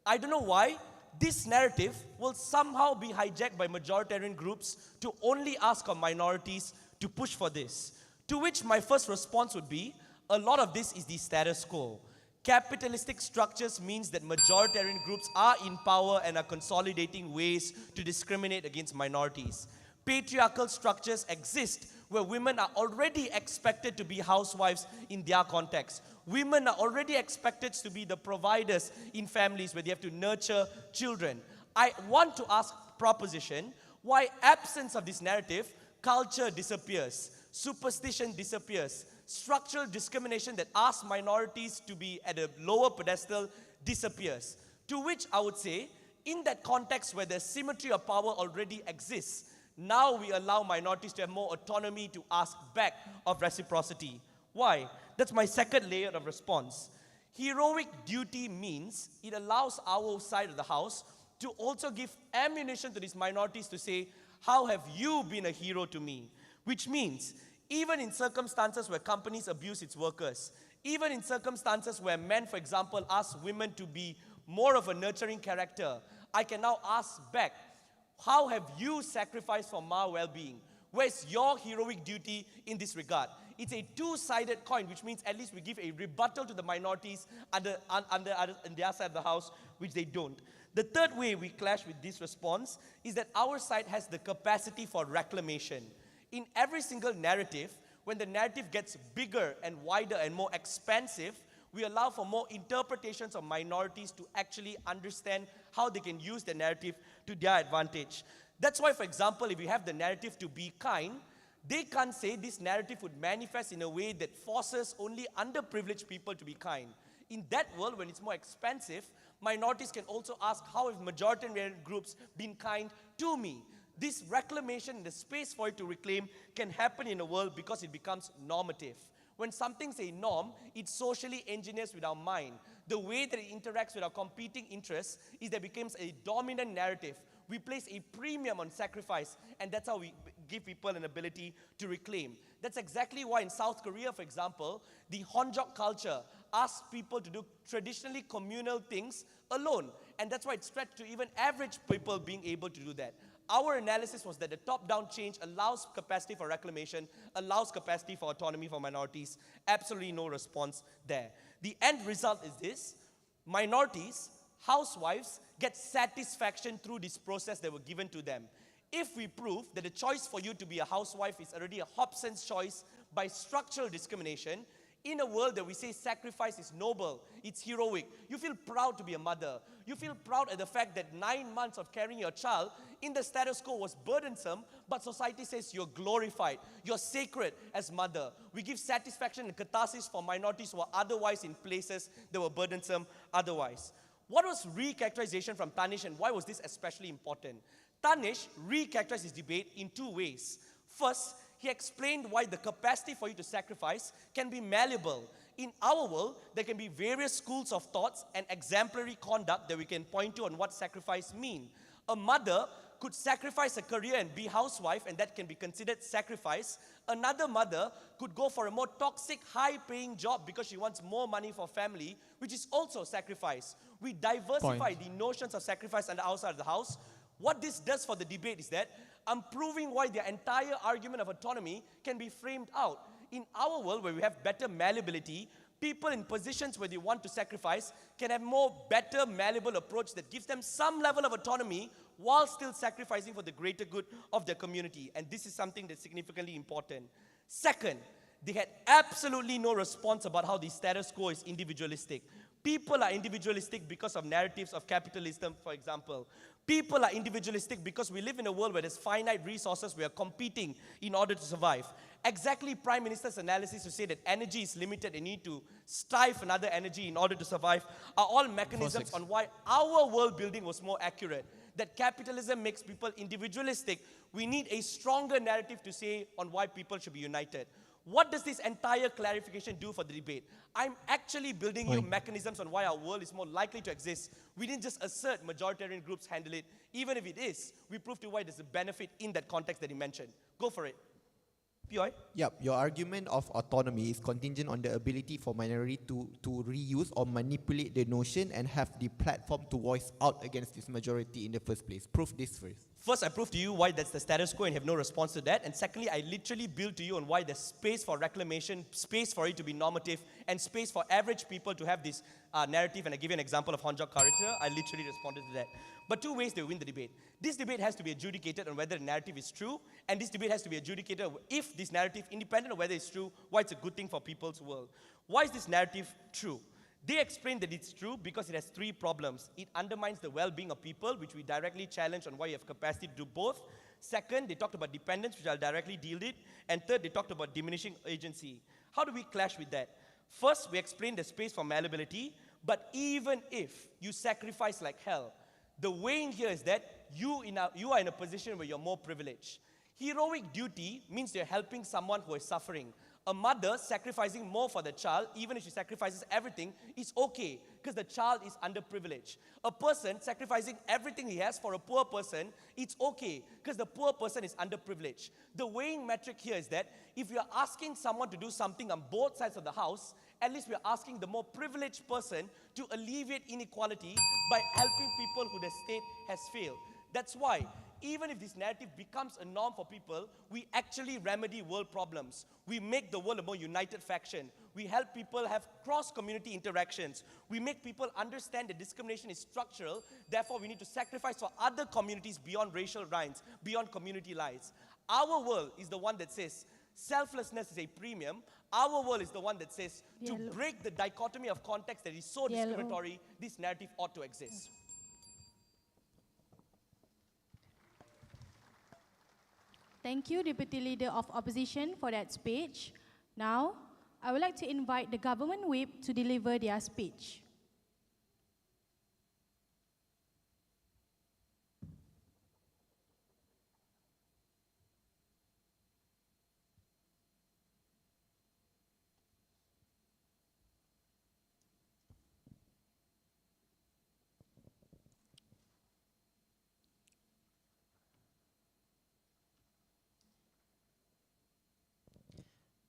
I don't know why this narrative will somehow be hijacked by majoritarian groups to only ask on minorities to push for this. To which my first response would be, a lot of this is the status quo. Capitalistic structures means that majoritarian groups are in power and are consolidating ways to discriminate against minorities. Patriarchal structures exist where women are already expected to be housewives in their context. Women are already expected to be the providers in families where they have to nurture children. I want to ask proposition, why absence of this narrative, culture disappears, superstition disappears, structural discrimination that asks minorities to be at a lower pedestal disappears. To which I would say, in that context where the symmetry of power already exists, now we allow minorities to have more autonomy to ask back of reciprocity. Why? That's my second layer of response. Heroic duty means it allows our side of the house to also give ammunition to these minorities to say, how have you been a hero to me? Which means, even in circumstances where companies abuse its workers, even in circumstances where men, for example, ask women to be more of a nurturing character, I can now ask back, how have you sacrificed for my well-being? Where's your heroic duty in this regard? It's a two-sided coin, which means at least we give a rebuttal to the minorities on their side of the house, which they don't. The third way we clash with this response is that our side has the capacity for reclamation. In every single narrative, when the narrative gets bigger and wider and more expansive, we allow for more interpretations of minorities to actually understand how they can use the narrative to their advantage. That's why, for example, if you have the narrative to be kind, they can't say this narrative would manifest in a way that forces only underprivileged people to be kind. In that world, when it's more expansive, minorities can also ask, how have majoritarian groups been kind to me? This reclamation, the space for it to reclaim, can happen in a world because it becomes normative. When something's a norm, it socially engineers with our mind. The way that it interacts with our competing interests is that it becomes a dominant narrative. We place a premium on sacrifice, and that's how we give people an ability to reclaim. That's exactly why in South Korea, for example, the Honjok culture asks people to do traditionally communal things alone. And that's why it stretched to even average people being able to do that. Our analysis was that the top-down change allows capacity for reclamation, allows capacity for autonomy for minorities. Absolutely no response there. The end result is this: minorities, housewives, get satisfaction through this process that were given to them. If we prove that the choice for you to be a housewife is already a Hobson's choice by structural discrimination, in a world that we say sacrifice is noble, it's heroic, you feel proud to be a mother. You feel proud at the fact that 9 months of carrying your child in the status quo was burdensome, but society says you're glorified, you're sacred as mother. We give satisfaction and catharsis for minorities who are otherwise in places that were burdensome otherwise. What was recharacterization from Tanish, and why was this especially important? Tanish recharacterized his debate in two ways. First, he explained why the capacity for you to sacrifice can be malleable. In our world, there can be various schools of thoughts and exemplary conduct that we can point to on what sacrifice mean. A mother could sacrifice a career and be housewife, and that can be considered sacrifice. Another mother could go for a more toxic, high-paying job because she wants more money for family, which is also sacrifice. We diversify the notions of sacrifice on the outside of the house. What this does for the debate is that I'm proving why the entire argument of autonomy can be framed out. In our world, where we have better malleability, people in positions where they want to sacrifice can have better malleable approach that gives them some level of autonomy while still sacrificing for the greater good of their community. And this is something that's significantly important. Second, they had absolutely no response about how the status quo is individualistic. People are individualistic because of narratives of capitalism, for example. People are individualistic because we live in a world where there's finite resources. We are competing in order to survive. Exactly Prime Minister's analysis to say that energy is limited and need to strive for another energy in order to survive are all mechanisms on why our world building was more accurate. That capitalism makes people individualistic. We need a stronger narrative to say on why people should be united. What does this entire clarification do for the debate? I'm actually building new mechanisms on why our world is more likely to exist. We didn't just assert majoritarian groups handle it. Even if it is, we prove to why there's a benefit in that context that he mentioned. Go for it. Pioy? Yep, your argument of autonomy is contingent on the ability for minority to reuse or manipulate the notion and have the platform to voice out against this majority in the first place. Prove this first. First, I prove to you why that's the status quo and have no response to that. And secondly, I literally build to you on why there's space for reclamation, space for it to be normative, and space for average people to have this narrative. And I give you an example of Honjok character. I literally responded to that. But two ways they win the debate. This debate has to be adjudicated on whether the narrative is true, and this debate has to be adjudicated if this narrative, independent of whether it's true, why it's a good thing for people's world. Why is this narrative true? They explain that it's true because it has three problems. It undermines the well-being of people, which we directly challenge on why you have capacity to do both. Second, they talked about dependence, which I'll directly deal with. And third, they talked about diminishing agency. How do we clash with that? First, we explain the space for malleability, but even if you sacrifice like hell, the weighing here is that you are in a position where you're more privileged. Heroic duty means you're helping someone who is suffering. A mother sacrificing more for the child, even if she sacrifices everything, is okay because the child is underprivileged. A person sacrificing everything he has for a poor person, it's okay because the poor person is underprivileged. The weighing metric here is that if you're asking someone to do something on both sides of the house, at least we're asking the more privileged person to alleviate inequality by helping people who the state has failed. That's why, even if this narrative becomes a norm for people, we actually remedy world problems. We make the world a more united faction. We help people have cross-community interactions. We make people understand that discrimination is structural, therefore we need to sacrifice for other communities beyond racial lines, beyond community lines. Our world is the one that says selflessness is a premium. Our world is the one that says to break the dichotomy of context that is so discriminatory, this narrative ought to exist. Thank you, Deputy Leader of Opposition, for that speech. Now, I would like to invite the Government Whip to deliver their speech.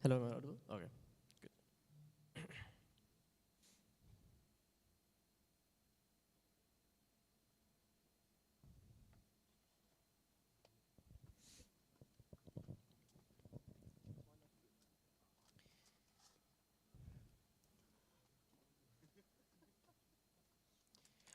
Hello, am I audible? Okay, good.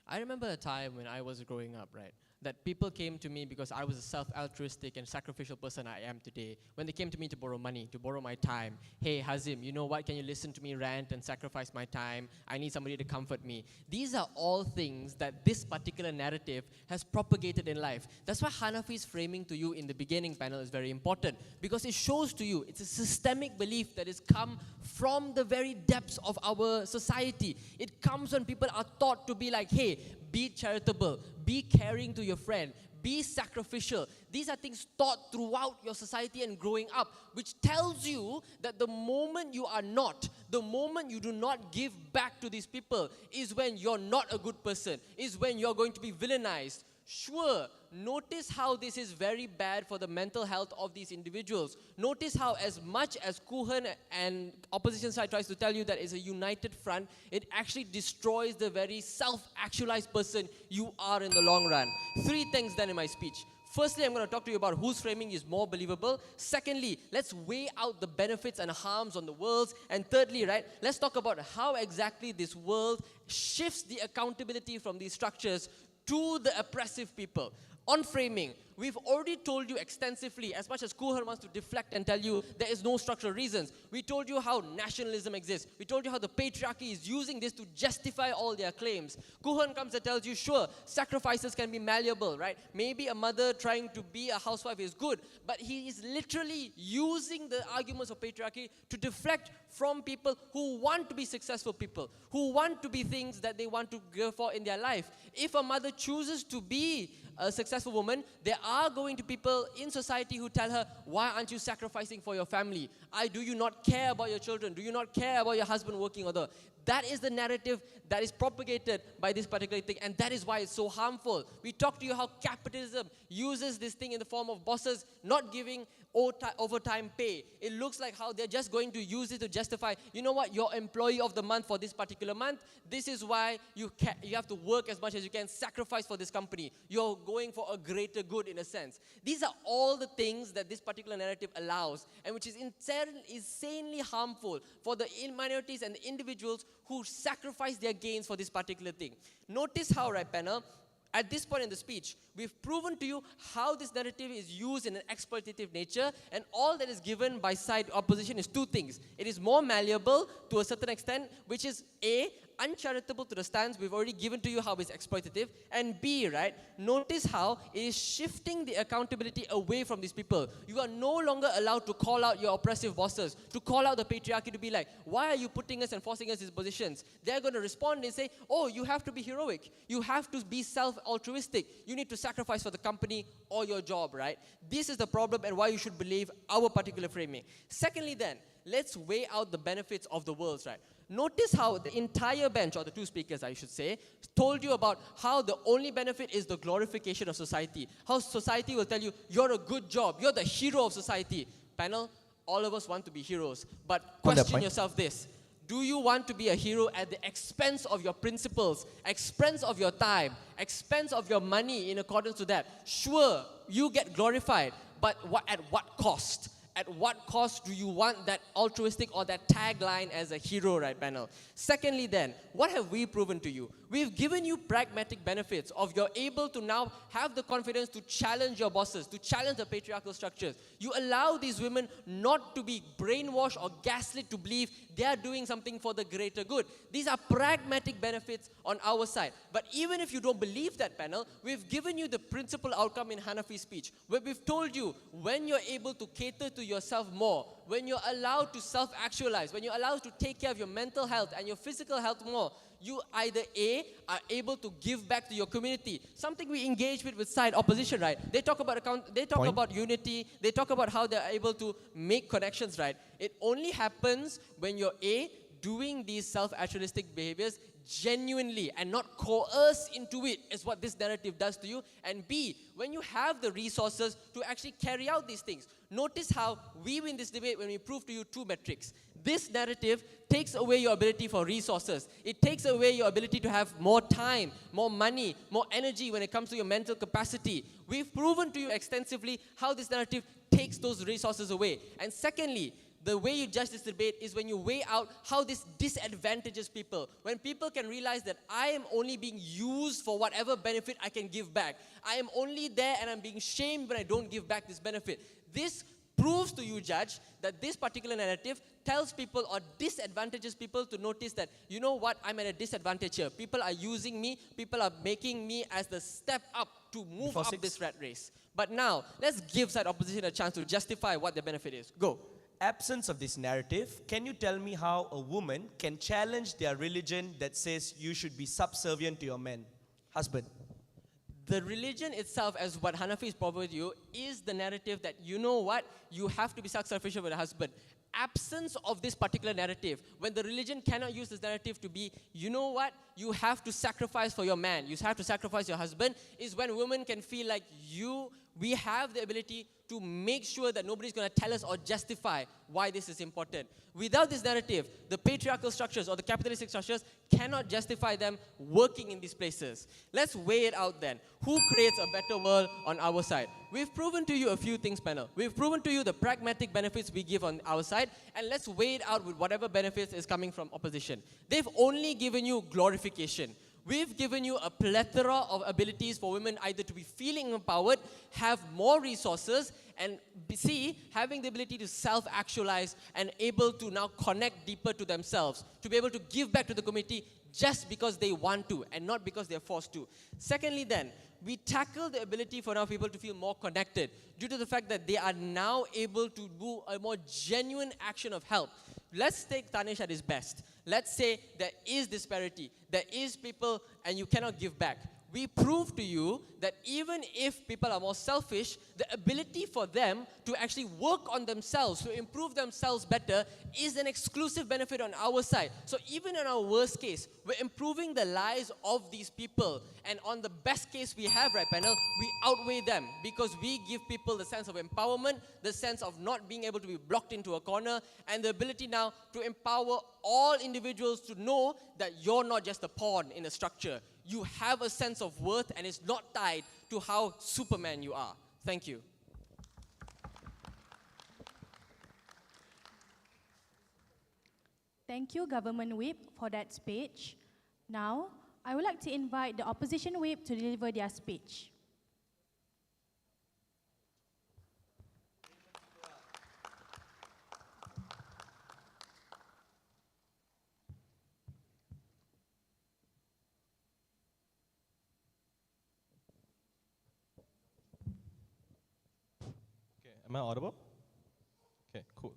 I remember a time when I was growing up, right? That people came to me because I was a self-altruistic and sacrificial person I am today. When they came to me to borrow money, to borrow my time. Hey, Hazim, you know what? Can you listen to me rant and sacrifice my time? I need somebody to comfort me. These are all things that this particular narrative has propagated in life. That's why Hanafi's framing to you in the beginning panel is very important, because it shows to you it's a systemic belief that has come from the very depths of our society. It comes when people are taught to be like, hey, be charitable, be caring to your friend, be sacrificial. These are things taught throughout your society and growing up, which tells you that the moment you are not, the moment you do not give back to these people is when you're not a good person, is when you're going to be villainized. Sure, notice how this is very bad for the mental health of these individuals. Notice how as much as Kuhan and opposition side tries to tell you that it's a united front, it actually destroys the very self-actualized person you are in the long run. Three things then in my speech. Firstly, I'm going to talk to you about whose framing is more believable. Secondly, let's weigh out the benefits and harms on the worlds. And thirdly, right, let's talk about how exactly this world shifts the accountability from these structures to the oppressive people. On framing, we've already told you extensively, as much as Kuhan wants to deflect and tell you there is no structural reasons. We told you how nationalism exists. We told you how the patriarchy is using this to justify all their claims. Kuhan comes and tells you, sure, sacrifices can be malleable, right? Maybe a mother trying to be a housewife is good, but he is literally using the arguments of patriarchy to deflect from people who want to be successful people, who want to be things that they want to go for in their life. If a mother chooses to be a successful woman, there are going to people in society who tell her, why aren't you sacrificing for your family? Do you not care about your children? Do you not care about your husband working? That is the narrative that is propagated by this particular thing, and that is why it's so harmful. We talked to you how capitalism uses this thing in the form of bosses not giving overtime pay. It looks like how they're just going to use it to justify, you know what, you're employee of the month for this particular month. This is why you have to work as much as you can, sacrifice for this company. You're going for a greater good in a sense. These are all the things that this particular narrative allows, and which is insanely harmful for the minorities and the individuals who sacrifice their gains for this particular thing. Notice how, right, panel, at this point in the speech, we've proven to you how this narrative is used in an exploitative nature, and all that is given by side opposition is two things. It is more malleable to a certain extent, which is A, uncharitable to the stance. We've already given to you how it's exploitative. And B, right, notice how it is shifting the accountability away from these people. You are no longer allowed to call out your oppressive bosses, to call out the patriarchy, to be like, why are you putting us and forcing us these positions? They're going to respond and say, oh, you have to be heroic. You have to be self-altruistic. You need to sacrifice for the company or your job, right? This is the problem and why you should believe our particular framing. Secondly then, let's weigh out the benefits of the worlds, right? Notice how the entire bench, or the two speakers I should say, told you about how the only benefit is the glorification of society. How society will tell you, you're a good job, you're the hero of society. Panel, all of us want to be heroes, but question yourself this. Do you want to be a hero at the expense of your principles, expense of your time, expense of your money in accordance to that? Sure, you get glorified, but at what cost? At what cost do you want that altruistic or that tagline as a hero, right, panel? Secondly then, what have we proven to you? We've given you pragmatic benefits of you're able to now have the confidence to challenge your bosses, to challenge the patriarchal structures. You allow these women not to be brainwashed or gaslit to believe they are doing something for the greater good. These are pragmatic benefits on our side. But even if you don't believe that, panel, we've given you the principal outcome in Hanafi's speech, where we've told you when you're able to cater to yourself more, when you're allowed to self-actualize, when you're allowed to take care of your mental health and your physical health more, you either A, are able to give back to your community, something we engage with side opposition, right? They talk about about unity, they talk about how they're able to make connections, right? It only happens when you're A, doing these self-altruistic behaviors genuinely and not coerced into it, is what this narrative does to you. And B, when you have the resources to actually carry out these things. Notice how we win this debate when we prove to you two metrics. This narrative takes away your ability for resources. It takes away your ability to have more time, more money, more energy when it comes to your mental capacity. We've proven to you extensively how this narrative takes those resources away. And secondly, the way you judge this debate is when you weigh out how this disadvantages people. When people can realize that I am only being used for whatever benefit I can give back. I am only there and I'm being shamed when I don't give back this benefit. This proves to you, Judge, that this particular narrative tells people or disadvantages people to notice that, you know what, I'm at a disadvantage here. People are using me, people are making me as the step up to move up this rat race. But now, let's give side opposition a chance to justify what the benefit is. Go. Absence of this narrative, can you tell me how a woman can challenge their religion that says you should be subservient to your men? Husband. The religion itself, as what Hanafi is proposing you, is the narrative that, you know what, you have to be self-sufficient with a husband. Absence of this particular narrative, when the religion cannot use this narrative to be, you know what, you have to sacrifice for your man, you have to sacrifice your husband, is when women can feel like we have the ability to make sure that nobody's going to tell us or justify why this is important. Without this narrative, the patriarchal structures or the capitalistic structures cannot justify them working in these places. Let's weigh it out then. Who creates a better world on our side? We've proven to you a few things, panel. We've proven to you the pragmatic benefits we give on our side, and let's weigh it out with whatever benefits is coming from opposition. They've only given you glorification. We've given you a plethora of abilities for women either to be feeling empowered, have more resources, and having the ability to self-actualize and able to now connect deeper to themselves, to be able to give back to the community just because they want to and not because they're forced to. Secondly then, we tackle the ability for now people to feel more connected due to the fact that they are now able to do a more genuine action of help. Let's take Tanesh at his best. Let's say there is disparity. There is people and you cannot give back. we prove to you that even if people are more selfish, the ability for them to actually work on themselves, to improve themselves better, is an exclusive benefit on our side. So even in our worst case, we're improving the lives of these people. And on the best case we have, right, panel, we outweigh them because we give people the sense of empowerment, the sense of not being able to be blocked into a corner, and the ability now to empower all individuals to know that you're not just a pawn in a structure. You have a sense of worth, and it's not tied to how Superman you are. Thank you. Thank you, Government Whip, for that speech. Now, I would like to invite the Opposition Whip to deliver their speech. Okay, am I audible? Okay, cool.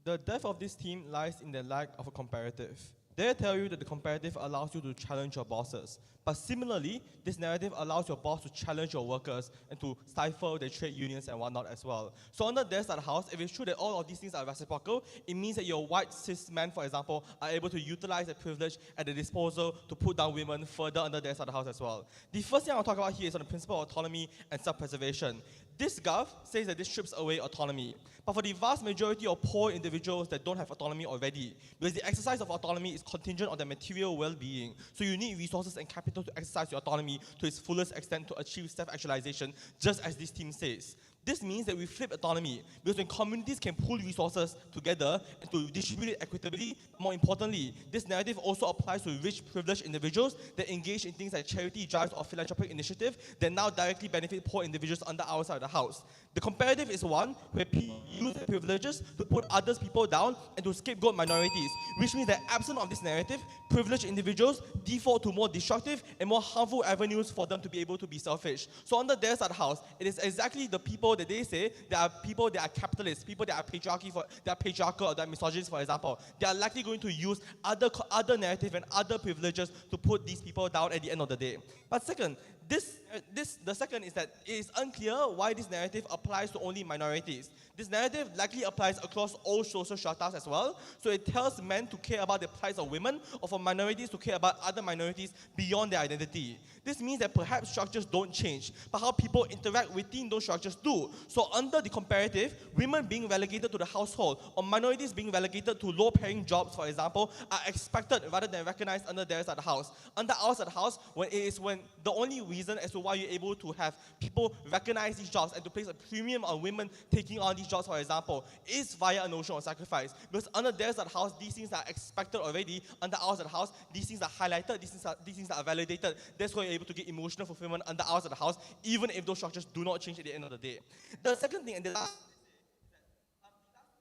The death of this team lies in the lack of a comparative. They tell you that the comparative allows you to challenge your bosses. But similarly, this narrative allows your boss to challenge your workers and to stifle their trade unions and whatnot as well. So under their side of the house, if it's true that all of these things are reciprocal, it means that your white cis men, for example, are able to utilize the privilege at their disposal to put down women further under their side of the house as well. The first thing I want to talk about here is on the principle of autonomy and self-preservation. This gov says that this strips away autonomy. But for the vast majority of poor individuals that don't have autonomy already, because the exercise of autonomy is contingent on their material well-being, so you need resources and capital to exercise your autonomy to its fullest extent to achieve self-actualization, just as this team says. This means that we flip autonomy, because when communities can pool resources together and to distribute it equitably, more importantly, this narrative also applies to rich, privileged individuals that engage in things like charity drives or philanthropic initiatives that now directly benefit poor individuals under our side of the house. The comparative is one where people use their privileges to put others people down and to scapegoat minorities, which means that absent of this narrative, privileged individuals default to more destructive and more harmful avenues for them to be able to be selfish. So under their side of the house, it is exactly the people that they say there are people that are capitalists, people that are patriarchal or that are misogynist, for example. They are likely going to use other narrative and other privileges to put these people down at the end of the day. But second, the second is that it is unclear why this narrative applies to only minorities. This narrative likely applies across all social stratas as well, so it tells men to care about the plight of women or for minorities to care about other minorities beyond their identity. This means that perhaps structures don't change, but how people interact within those structures do. So under the comparative, women being relegated to the household or minorities being relegated to low-paying jobs, for example, are expected rather than recognized under their side of the house. Under our side of the house, when the only reason as to why you're able to have people recognize these jobs and to place a premium on women taking on these jobs, for example, is via a notion of sacrifice. Because under their side of the house, these things are expected already. Under our side of the house, these things are highlighted, these things are validated. That's why you're able to get emotional fulfillment under our side of the house, even if those structures do not change at the end of the day. The second thing, and the last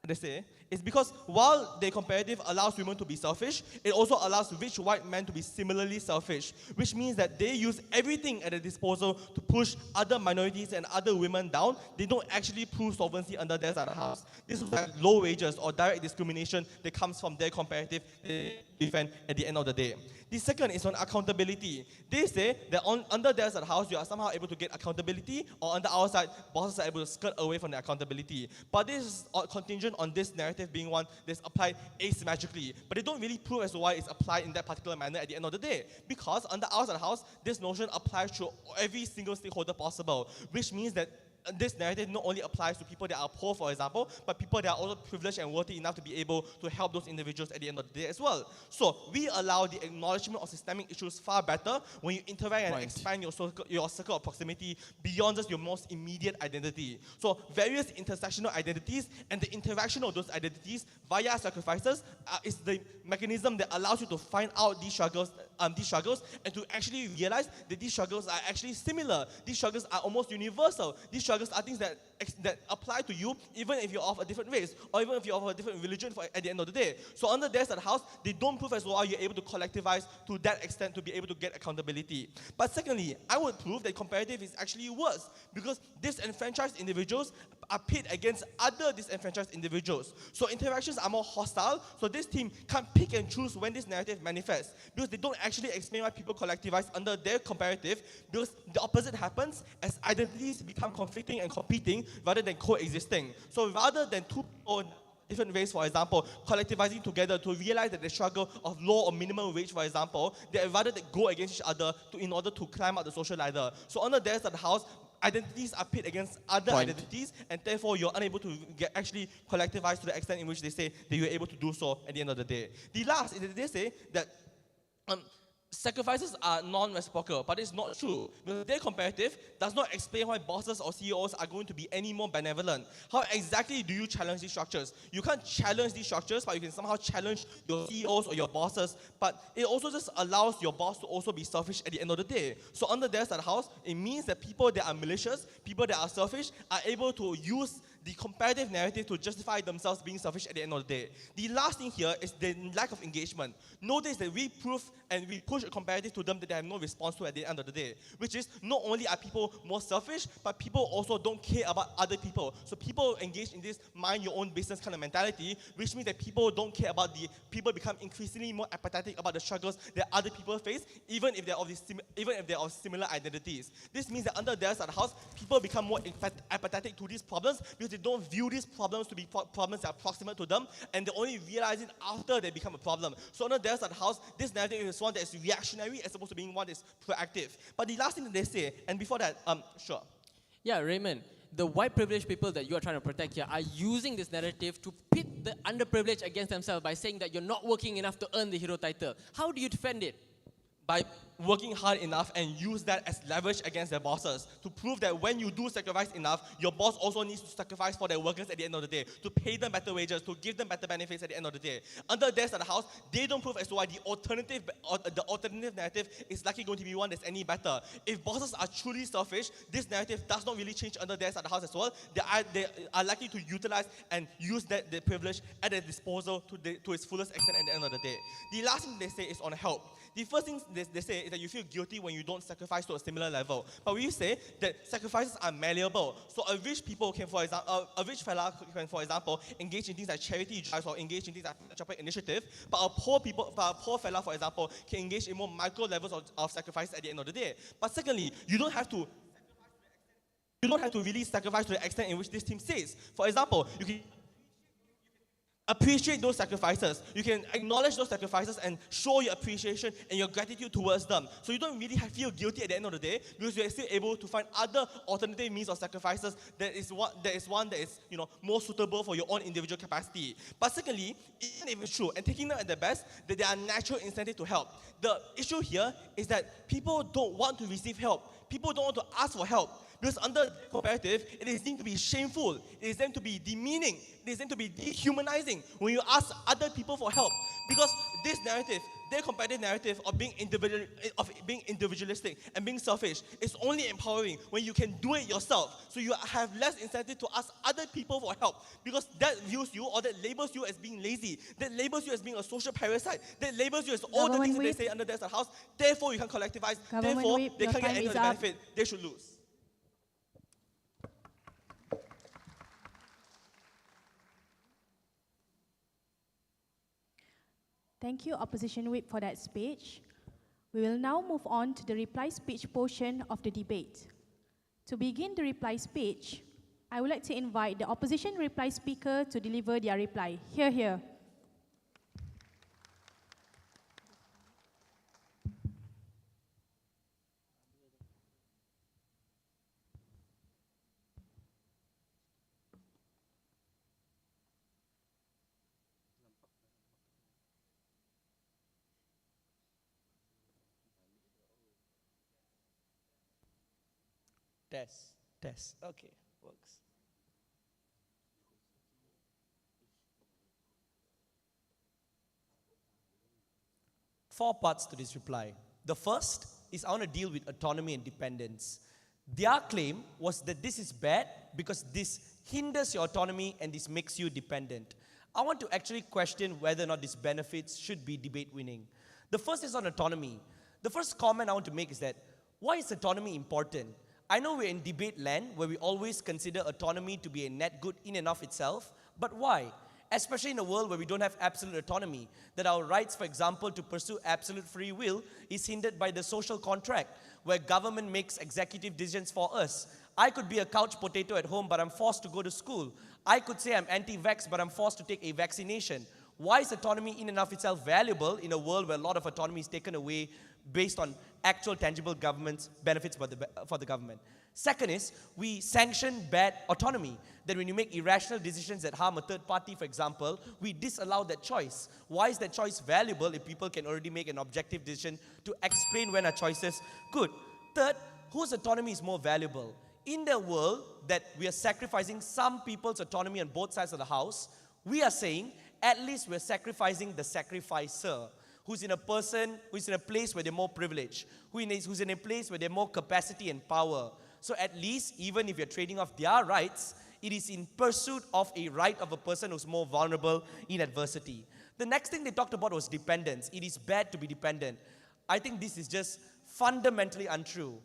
they say, is because while the comparative allows women to be selfish, it also allows rich white men to be similarly selfish, which means that they use everything at their disposal to push other minorities and other women down. They don't actually prove solvency under their side of the house. This is like low wages or direct discrimination that comes from their comparative defend at the end of the day. The second is on accountability. They say that under their side of the house, you are somehow able to get accountability, or under our side, bosses are able to skirt away from the accountability. But this is contingent on this narrative being one that's applied asymmetrically. But they don't really prove as to why it's applied in that particular manner at the end of the day. Because under our side of the house, this notion applies to every single stakeholder possible, which means that this narrative not only applies to people that are poor, for example, but people that are also privileged and worthy enough to be able to help those individuals at the end of the day as well. So we allow the acknowledgement of systemic issues far better when you interact and expand your circle of proximity beyond just your most immediate identity. So various intersectional identities and the interaction of those identities via sacrifices is the mechanism that allows you to find out these struggles these struggles and to actually realize that these struggles are actually similar. These struggles are almost universal. These struggles are things that apply to you even if you're of a different race or even if you're of a different religion at the end of the day. So under Theirs at the House, they don't prove as well you're able to collectivize to that extent to be able to get accountability. But secondly, I would prove that comparative is actually worse because disenfranchised individuals are pitted against other disenfranchised individuals. So interactions are more hostile, so this team can't pick and choose when this narrative manifests because they don't actually explain why people collectivize under their comparative, because the opposite happens as identities become conflicting and competing rather than coexisting. So rather than two people in different ways, for example, collectivizing together to realize that the struggle of low or minimum wage, for example, they rather than go against each other in order to climb up the social ladder. So under Theirs at the House, identities are pit against other identities, and therefore you're unable to actually collectivize to the extent in which they say that you're able to do so at the end of the day. The last is that they say that sacrifices are non-reciprocal, but it's not true. Because their comparative does not explain why bosses or CEOs are going to be any more benevolent. How exactly do you challenge these structures? You can't challenge these structures, but you can somehow challenge your CEOs or your bosses. But it also just allows your boss to also be selfish at the end of the day. So under Theirs at the House, it means that people that are malicious, people that are selfish, are able to use the comparative narrative to justify themselves being selfish at the end of the day. The last thing here is the lack of engagement. Notice that we prove and we push a comparative to them that they have no response to at the end of the day, which is not only are people more selfish, but people also don't care about other people. So people engage in this mind your own business kind of mentality, which means that people don't care about people become increasingly more apathetic about the struggles that other people face, even if they're of similar identities. This means that under Theirs at the House, people become more apathetic to these problems because they don't view these problems to be problems that are proximate to them, and they only realize it after they become a problem. So under Theirs at the House, this narrative is one that is reactionary as opposed to being one that is proactive. But the last thing that they say, and before that, sure. Yeah, Raymond, the white privileged people that you are trying to protect here are using this narrative to pit the underprivileged against themselves by saying that you're not working enough to earn the hero title. How do you defend it? By working hard enough and use that as leverage against their bosses to prove that when you do sacrifice enough, your boss also needs to sacrifice for their workers at the end of the day, to pay them better wages, to give them better benefits at the end of the day. Under Theirs at the House, they don't prove as to why the alternative narrative is likely going to be one that's any better. If bosses are truly selfish, this narrative does not really change under Theirs at the House as well. They are likely to utilize and use their privilege at their disposal to its fullest extent at the end of the day. The last thing they say is on help. The first thing they say is that you feel guilty when you don't sacrifice to a similar level. But we say that sacrifices are malleable. So a rich people can, for example, a rich fella can, for example, engage in things like charity drives or engage in things like philanthropic initiative. But a poor fella, for example, can engage in more micro levels of sacrifice at the end of the day. But secondly, you don't have to really sacrifice to the extent in which this team says. For example, you can appreciate those sacrifices. You can acknowledge those sacrifices and show your appreciation and your gratitude towards them. So you don't really feel guilty at the end of the day because you're still able to find other alternative means of sacrifices that is one that is more suitable for your own individual capacity. But secondly, even if it's true, and taking them at their best, that there are natural incentives to help. The issue here is that people don't want to receive help. People don't want to ask for help. Because under comparative, it is deemed to be shameful, it is deemed to be demeaning, it is deemed to be dehumanizing when you ask other people for help. Because this narrative, their comparative narrative of being individualistic and being selfish is only empowering when you can do it yourself. So you have less incentive to ask other people for help, because that views you or that labels you as being lazy, that labels you as being a social parasite, that labels you as all the things that they say under Theirs at the House. Therefore, you can collectivize. Therefore, they can't get any of the benefit. They should lose. Thank you, Opposition Whip, for that speech. We will now move on to the reply speech portion of the debate. To begin the reply speech, I would like to invite the opposition reply speaker to deliver their reply. Hear, hear. Test. Okay, works. 4 parts to this reply. The first is I want to deal with autonomy and dependence. Their claim was that this is bad because this hinders your autonomy and this makes you dependent. I want to actually question whether or not these benefits should be debate winning. The first is on autonomy. The first comment I want to make is that, why is autonomy important? I know we're in debate land where we always consider autonomy to be a net good in and of itself, but why? Especially in a world where we don't have absolute autonomy, that our rights, for example, to pursue absolute free will is hindered by the social contract, where government makes executive decisions for us. I could be a couch potato at home, but I'm forced to go to school. I could say I'm anti-vax, but I'm forced to take a vaccination. Why is autonomy in and of itself valuable in a world where a lot of autonomy is taken away based on actual tangible government benefits for the government? Second is, we sanction bad autonomy. That when you make irrational decisions that harm a third party, for example, we disallow that choice. Why is that choice valuable if people can already make an objective decision to explain when a choice is good? Third, whose autonomy is more valuable? In the world that we are sacrificing some people's autonomy on both sides of the house, we are saying at least we're sacrificing the sacrificer, who's in a place where they're more privileged, who's in a place where they're more capacity and power. So at least, even if you're trading off their rights, it is in pursuit of a right of a person who's more vulnerable in adversity. The next thing they talked about was dependence. It is bad to be dependent. I think this is just fundamentally untrue.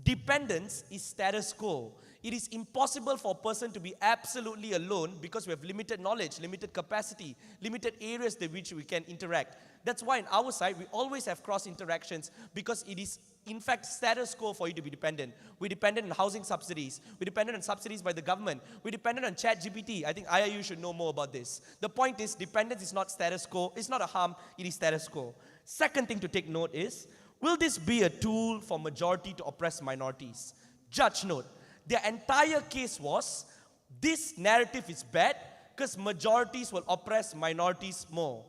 Dependence is status quo. It is impossible for a person to be absolutely alone because we have limited knowledge, limited capacity, limited areas in which we can interact. That's why on our side, we always have cross interactions because it is in fact status quo for you to be dependent. We're dependent on housing subsidies. We're dependent on subsidies by the government. We're dependent on ChatGPT. I think IIU should know more about this. The point is, dependence is not status quo. It's not a harm. It is status quo. Second thing to take note is, will this be a tool for majority to oppress minorities? Judge note, their entire case was, this narrative is bad because majorities will oppress minorities more.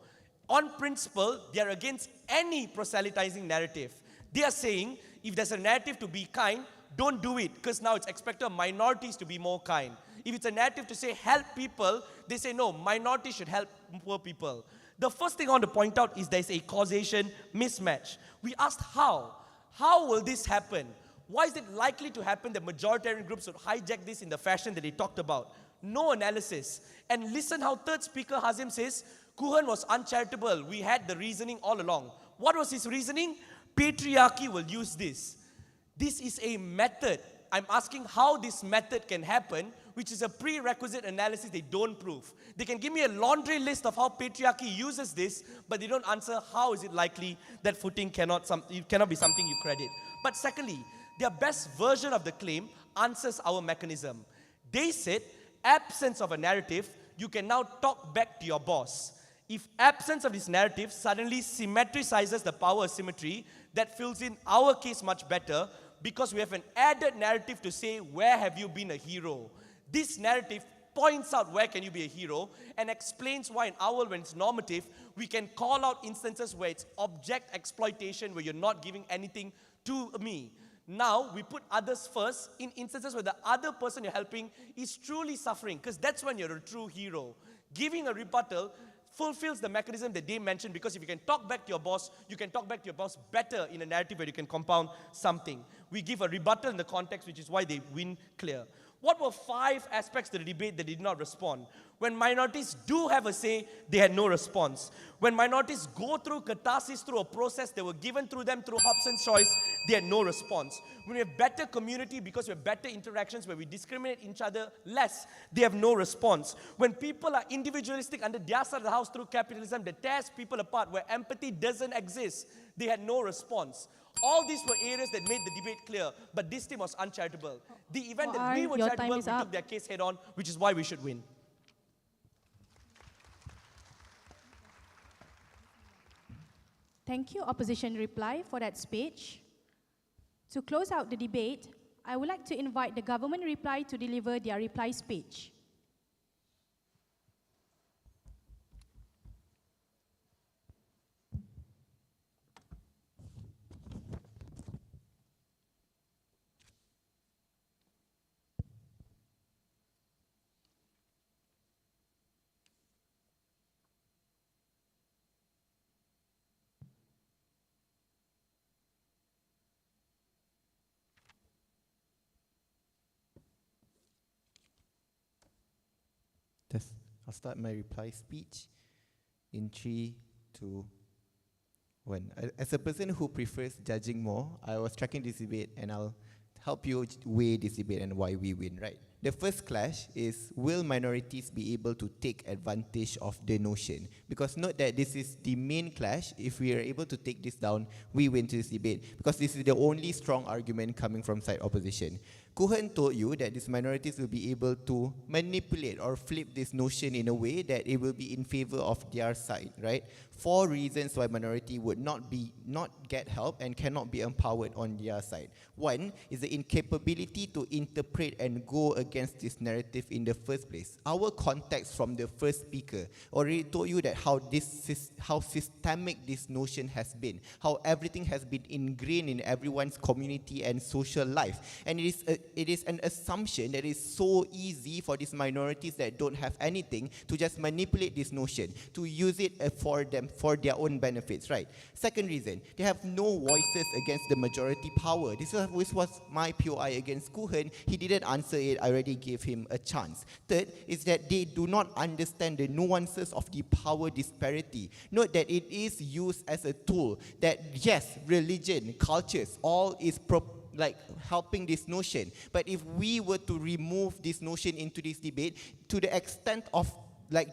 On principle, they are against any proselytizing narrative. They are saying, if there's a narrative to be kind, don't do it, because now it's expected of minorities to be more kind. If it's a narrative to say help people, they say no, minorities should help poor people. The first thing I want to point out is there's a causation mismatch. We asked how? How will this happen? Why is it likely to happen that majoritarian groups would hijack this in the fashion that they talked about? No analysis. And listen how third speaker Hazim says, Kuhan was uncharitable. We had the reasoning all along. What was his reasoning? Patriarchy will use this. This is a method. I'm asking how this method can happen, which is a prerequisite analysis they don't prove. They can give me a laundry list of how patriarchy uses this, but they don't answer how is it likely that footing cannot be something you credit. But secondly, their best version of the claim answers our mechanism. They said, absence of a narrative, you can now talk back to your boss. If absence of this narrative suddenly symmetricizes the power asymmetry, that fills in our case much better because we have an added narrative to say, where have you been a hero? This narrative points out where can you be a hero and explains why in our, when it's normative, we can call out instances where it's object exploitation, where you're not giving anything to me. Now, we put others first in instances where the other person you're helping is truly suffering, because that's when you're a true hero. Giving a rebuttal fulfills the mechanism that they mentioned, because if you can talk back to your boss, you can talk back to your boss better in a narrative where you can compound something. We give a rebuttal in the context, which is why they win clear. What were 5 aspects to the debate that did not respond? When minorities do have a say, they had no response. When minorities go through catharsis, through a process that were given through them through Hobson's choice, they had no response. When we have better community because we have better interactions where we discriminate each other less, they have no response. When people are individualistic under their side of the house through capitalism that tears people apart, where empathy doesn't exist, they had no response. All these were areas that made the debate clear, but this team was uncharitable. The event that we were charitable, we took their case head on, which is why we should win. Thank you, opposition reply, for that speech. To close out the debate, I would like to invite the government reply to deliver their reply speech. I'll start my reply speech in 3, 2, 1. As a person who prefers judging more, I was tracking this debate and I'll help you weigh this debate and why we win, right? The first clash is, will minorities be able to take advantage of the notion? Because note that this is the main clash. If we are able to take this down, we win to this debate. Because this is the only strong argument coming from side opposition. Kuhan told you that these minorities will be able to manipulate or flip this notion in a way that it will be in favor of their side, right? 4 reasons why minority would not get help and cannot be empowered on their side. 1 is the incapability to interpret and go against this narrative in the first place. Our context from the first speaker already told you that how systemic this notion has been, how everything has been ingrained in everyone's community and social life. And it is an assumption that is so easy for these minorities that don't have anything to just manipulate this notion, to use it for their own benefits, right? Second reason, they have no voices against the majority power. This was my POI against Kuhan. He didn't answer it. I already gave him a chance. Third is that they do not understand the nuances of the power disparity. Note that it is used as a tool that, yes, religion, cultures, all is helping this notion. But if we were to remove this notion into this debate, to the extent of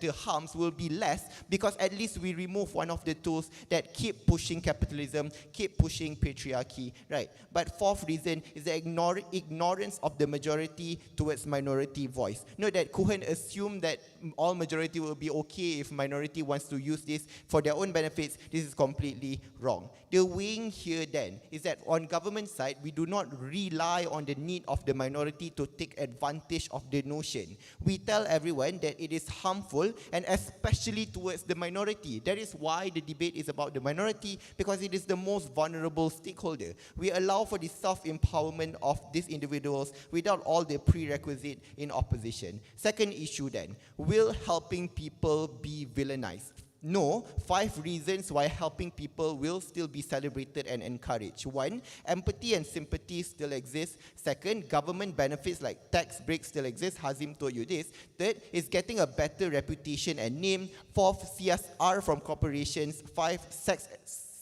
the harms will be less, because at least we remove one of the tools that keep pushing capitalism, keep pushing patriarchy, right? But fourth reason is the ignorance of the majority towards minority voice. Note that Kuhan assumed that all majority will be okay if minority wants to use this for their own benefits. This is completely wrong. The weighing here then is that on government side, we do not rely on the need of the minority to take advantage of the notion. We tell everyone that it is harmful, and especially towards the minority. That is why the debate is about the minority, because it is the most vulnerable stakeholder. We allow for the self-empowerment of these individuals without all the prerequisite in opposition. Second issue then, will helping people be villainized? No, 5 reasons why helping people will still be celebrated and encouraged. 1, empathy and sympathy still exist. 2nd, government benefits like tax breaks still exist. Hazim told you this. 3rd is getting a better reputation and name. 4th, CSR from corporations. 5,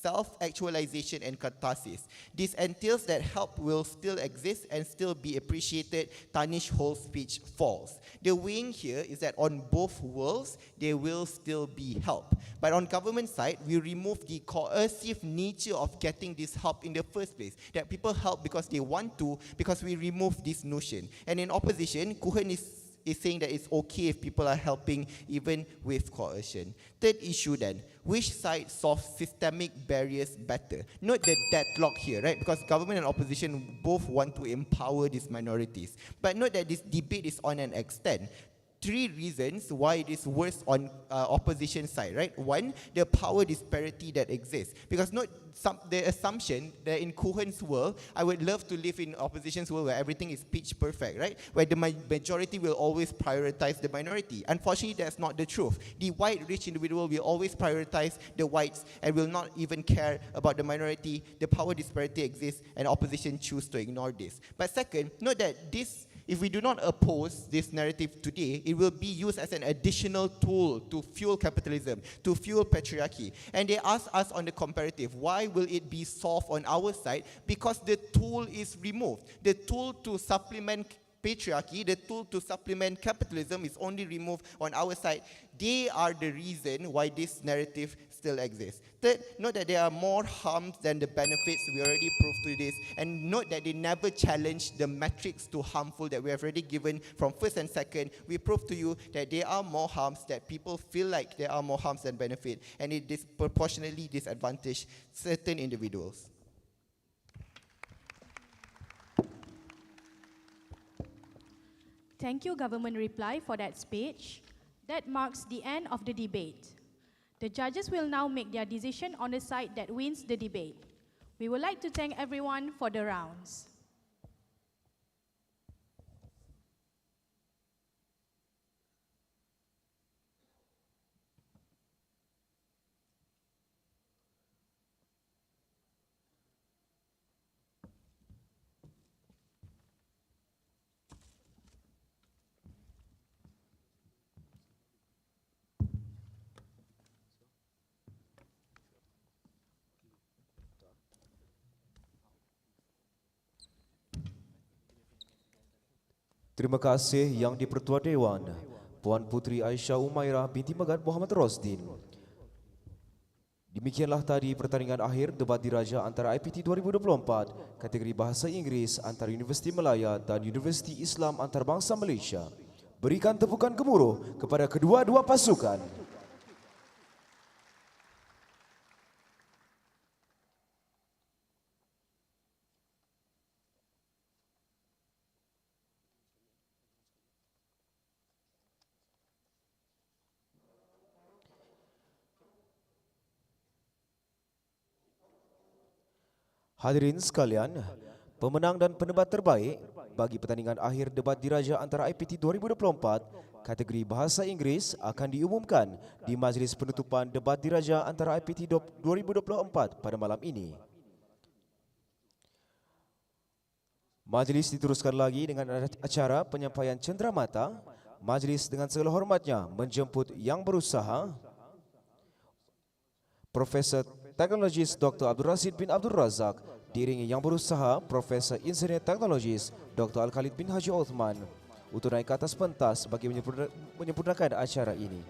self-actualization and catharsis. This entails that help will still exist and still be appreciated. Tanish's whole speech falls. The weighing here is that on both worlds, there will still be help. But on government side, we remove the coercive nature of getting this help in the first place. That people help because they want to, because we remove this notion. And in opposition, Kuhan is saying that it's okay if people are helping even with coercion. Third issue then, which side solves systemic barriers better? Note the deadlock here, right? Because government and opposition both want to empower these minorities. But note that this debate is on an extent. 3 reasons why it is worse on opposition side, right? 1, the power disparity that exists. Because note the assumption that in Kuhan's world, I would love to live in opposition's world where everything is pitch perfect, right? Where the majority will always prioritize the minority. Unfortunately, that's not the truth. The white rich individual will always prioritize the whites and will not even care about the minority. The power disparity exists and opposition choose to ignore this. But second, note that if we do not oppose this narrative today, it will be used as an additional tool to fuel capitalism, to fuel patriarchy. And they ask us on the comparative, why will it be solved on our side? Because the tool is removed. The tool to supplement patriarchy, the tool to supplement capitalism is only removed on our side. They are the reason why this narrative still exists. Third, note that there are more harms than the benefits. We already proved to this. And note that they never challenge the metrics to harmful that we have already given from first and second. We proved to you that there are more harms, that people feel like there are more harms than benefit, and it disproportionately disadvantages certain individuals. Thank you, Government Reply, for that speech. That marks the end of the debate. The judges will now make their decision on the side that wins the debate. We would like to thank everyone for the rounds. Terima kasih Yang di-Pertua Dewan, Puan Puteri Aisyah Umairah binti Megat Muhammad Rosdin. Demikianlah tadi pertandingan akhir debat diraja antara IPT 2024 kategori Bahasa Inggeris antara Universiti Malaya dan Universiti Islam Antarabangsa Malaysia. Berikan tepukan gemuruh kepada kedua-dua pasukan. Hadirin sekalian, pemenang dan penebat terbaik bagi pertandingan akhir debat diraja antara IPT 2024 kategori Bahasa Inggeris akan diumumkan di majlis penutupan debat diraja antara IPT 2024 pada malam ini. Majlis diteruskan lagi dengan acara penyampaian cenderamata. Majlis dengan segala hormatnya menjemput yang berusaha Profesor Teknologis Dr. Abdul Rashid bin Abdul Razak diiringi yang berusaha Profesor Insinyur Teknologis Dr. Al-Khalid bin Haji Othman untuk naik ke atas pentas bagi menyempurnakan acara ini.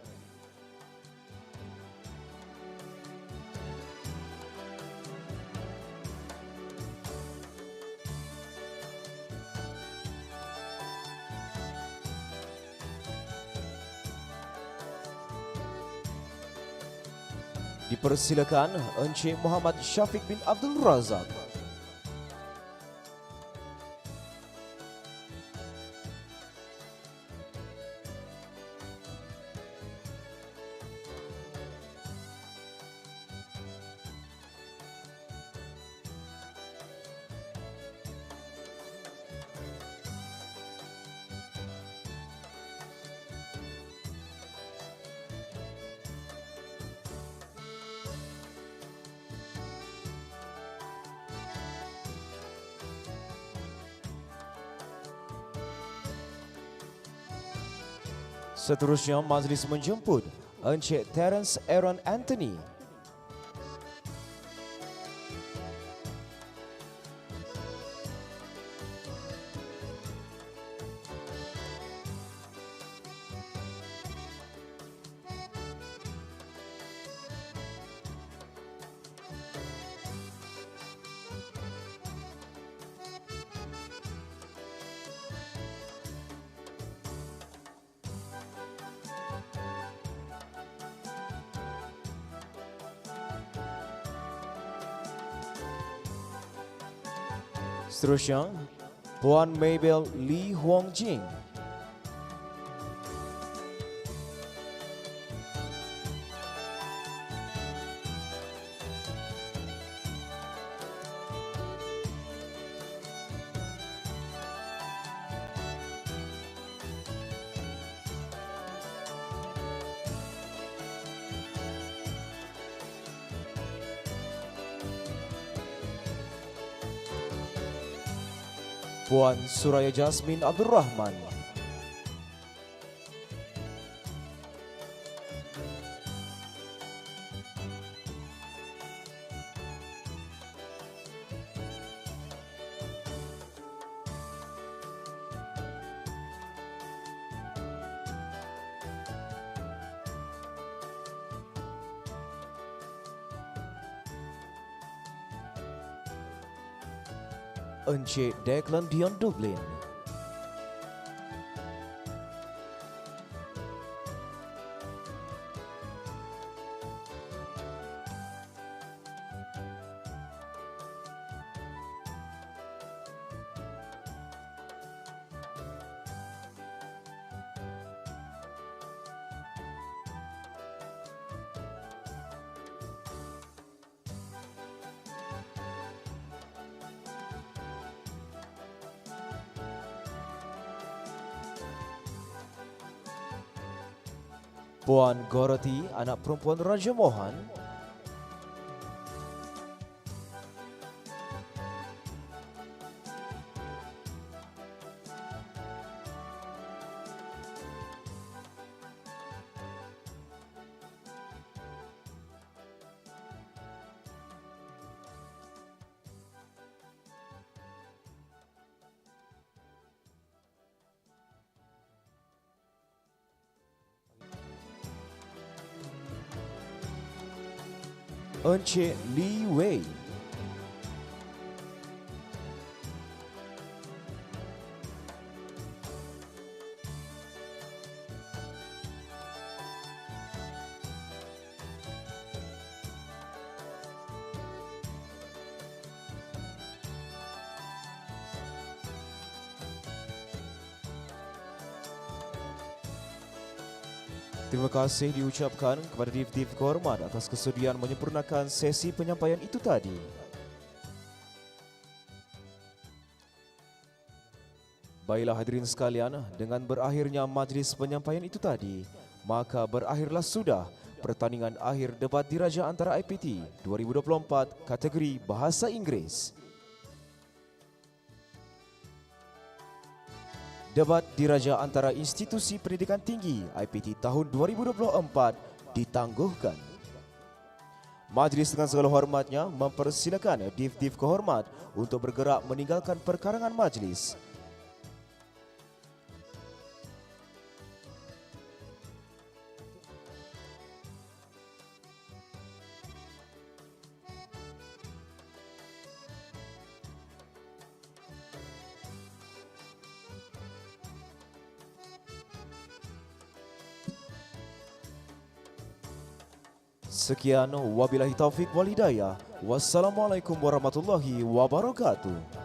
Dipersilakan Encik Muhammad Syafiq bin Abdul Razak. Seterusnya, majlis menjemput Encik Terence Aaron Anthony. Seterusnya, Puan Mabel Lee Huang Jing. Puan Suraya Jasmine Abdul Rahman. Encik Declan Dion Dublin. Puan Goroti, anak perempuan Raja Mohan. Encik Li Wei. Terima kasih diucapkan kepada div-div kehormat atas kesudian menyempurnakan sesi penyampaian itu tadi. Baiklah hadirin sekalian, dengan berakhirnya majlis penyampaian itu tadi, maka berakhirlah sudah Pertandingan Akhir Debat Diraja Antara IPT 2024 kategori Bahasa Inggeris. Debat Diraja Antara Institusi Pendidikan Tinggi IPT tahun 2024 ditangguhkan. Majlis dengan segala hormatnya mempersilakan div-div kehormat untuk bergerak meninggalkan perkarangan majlis. Sekian, wabillahi taufik wal hidayah. Wassalamualaikum warahmatullahi wabarakatuh.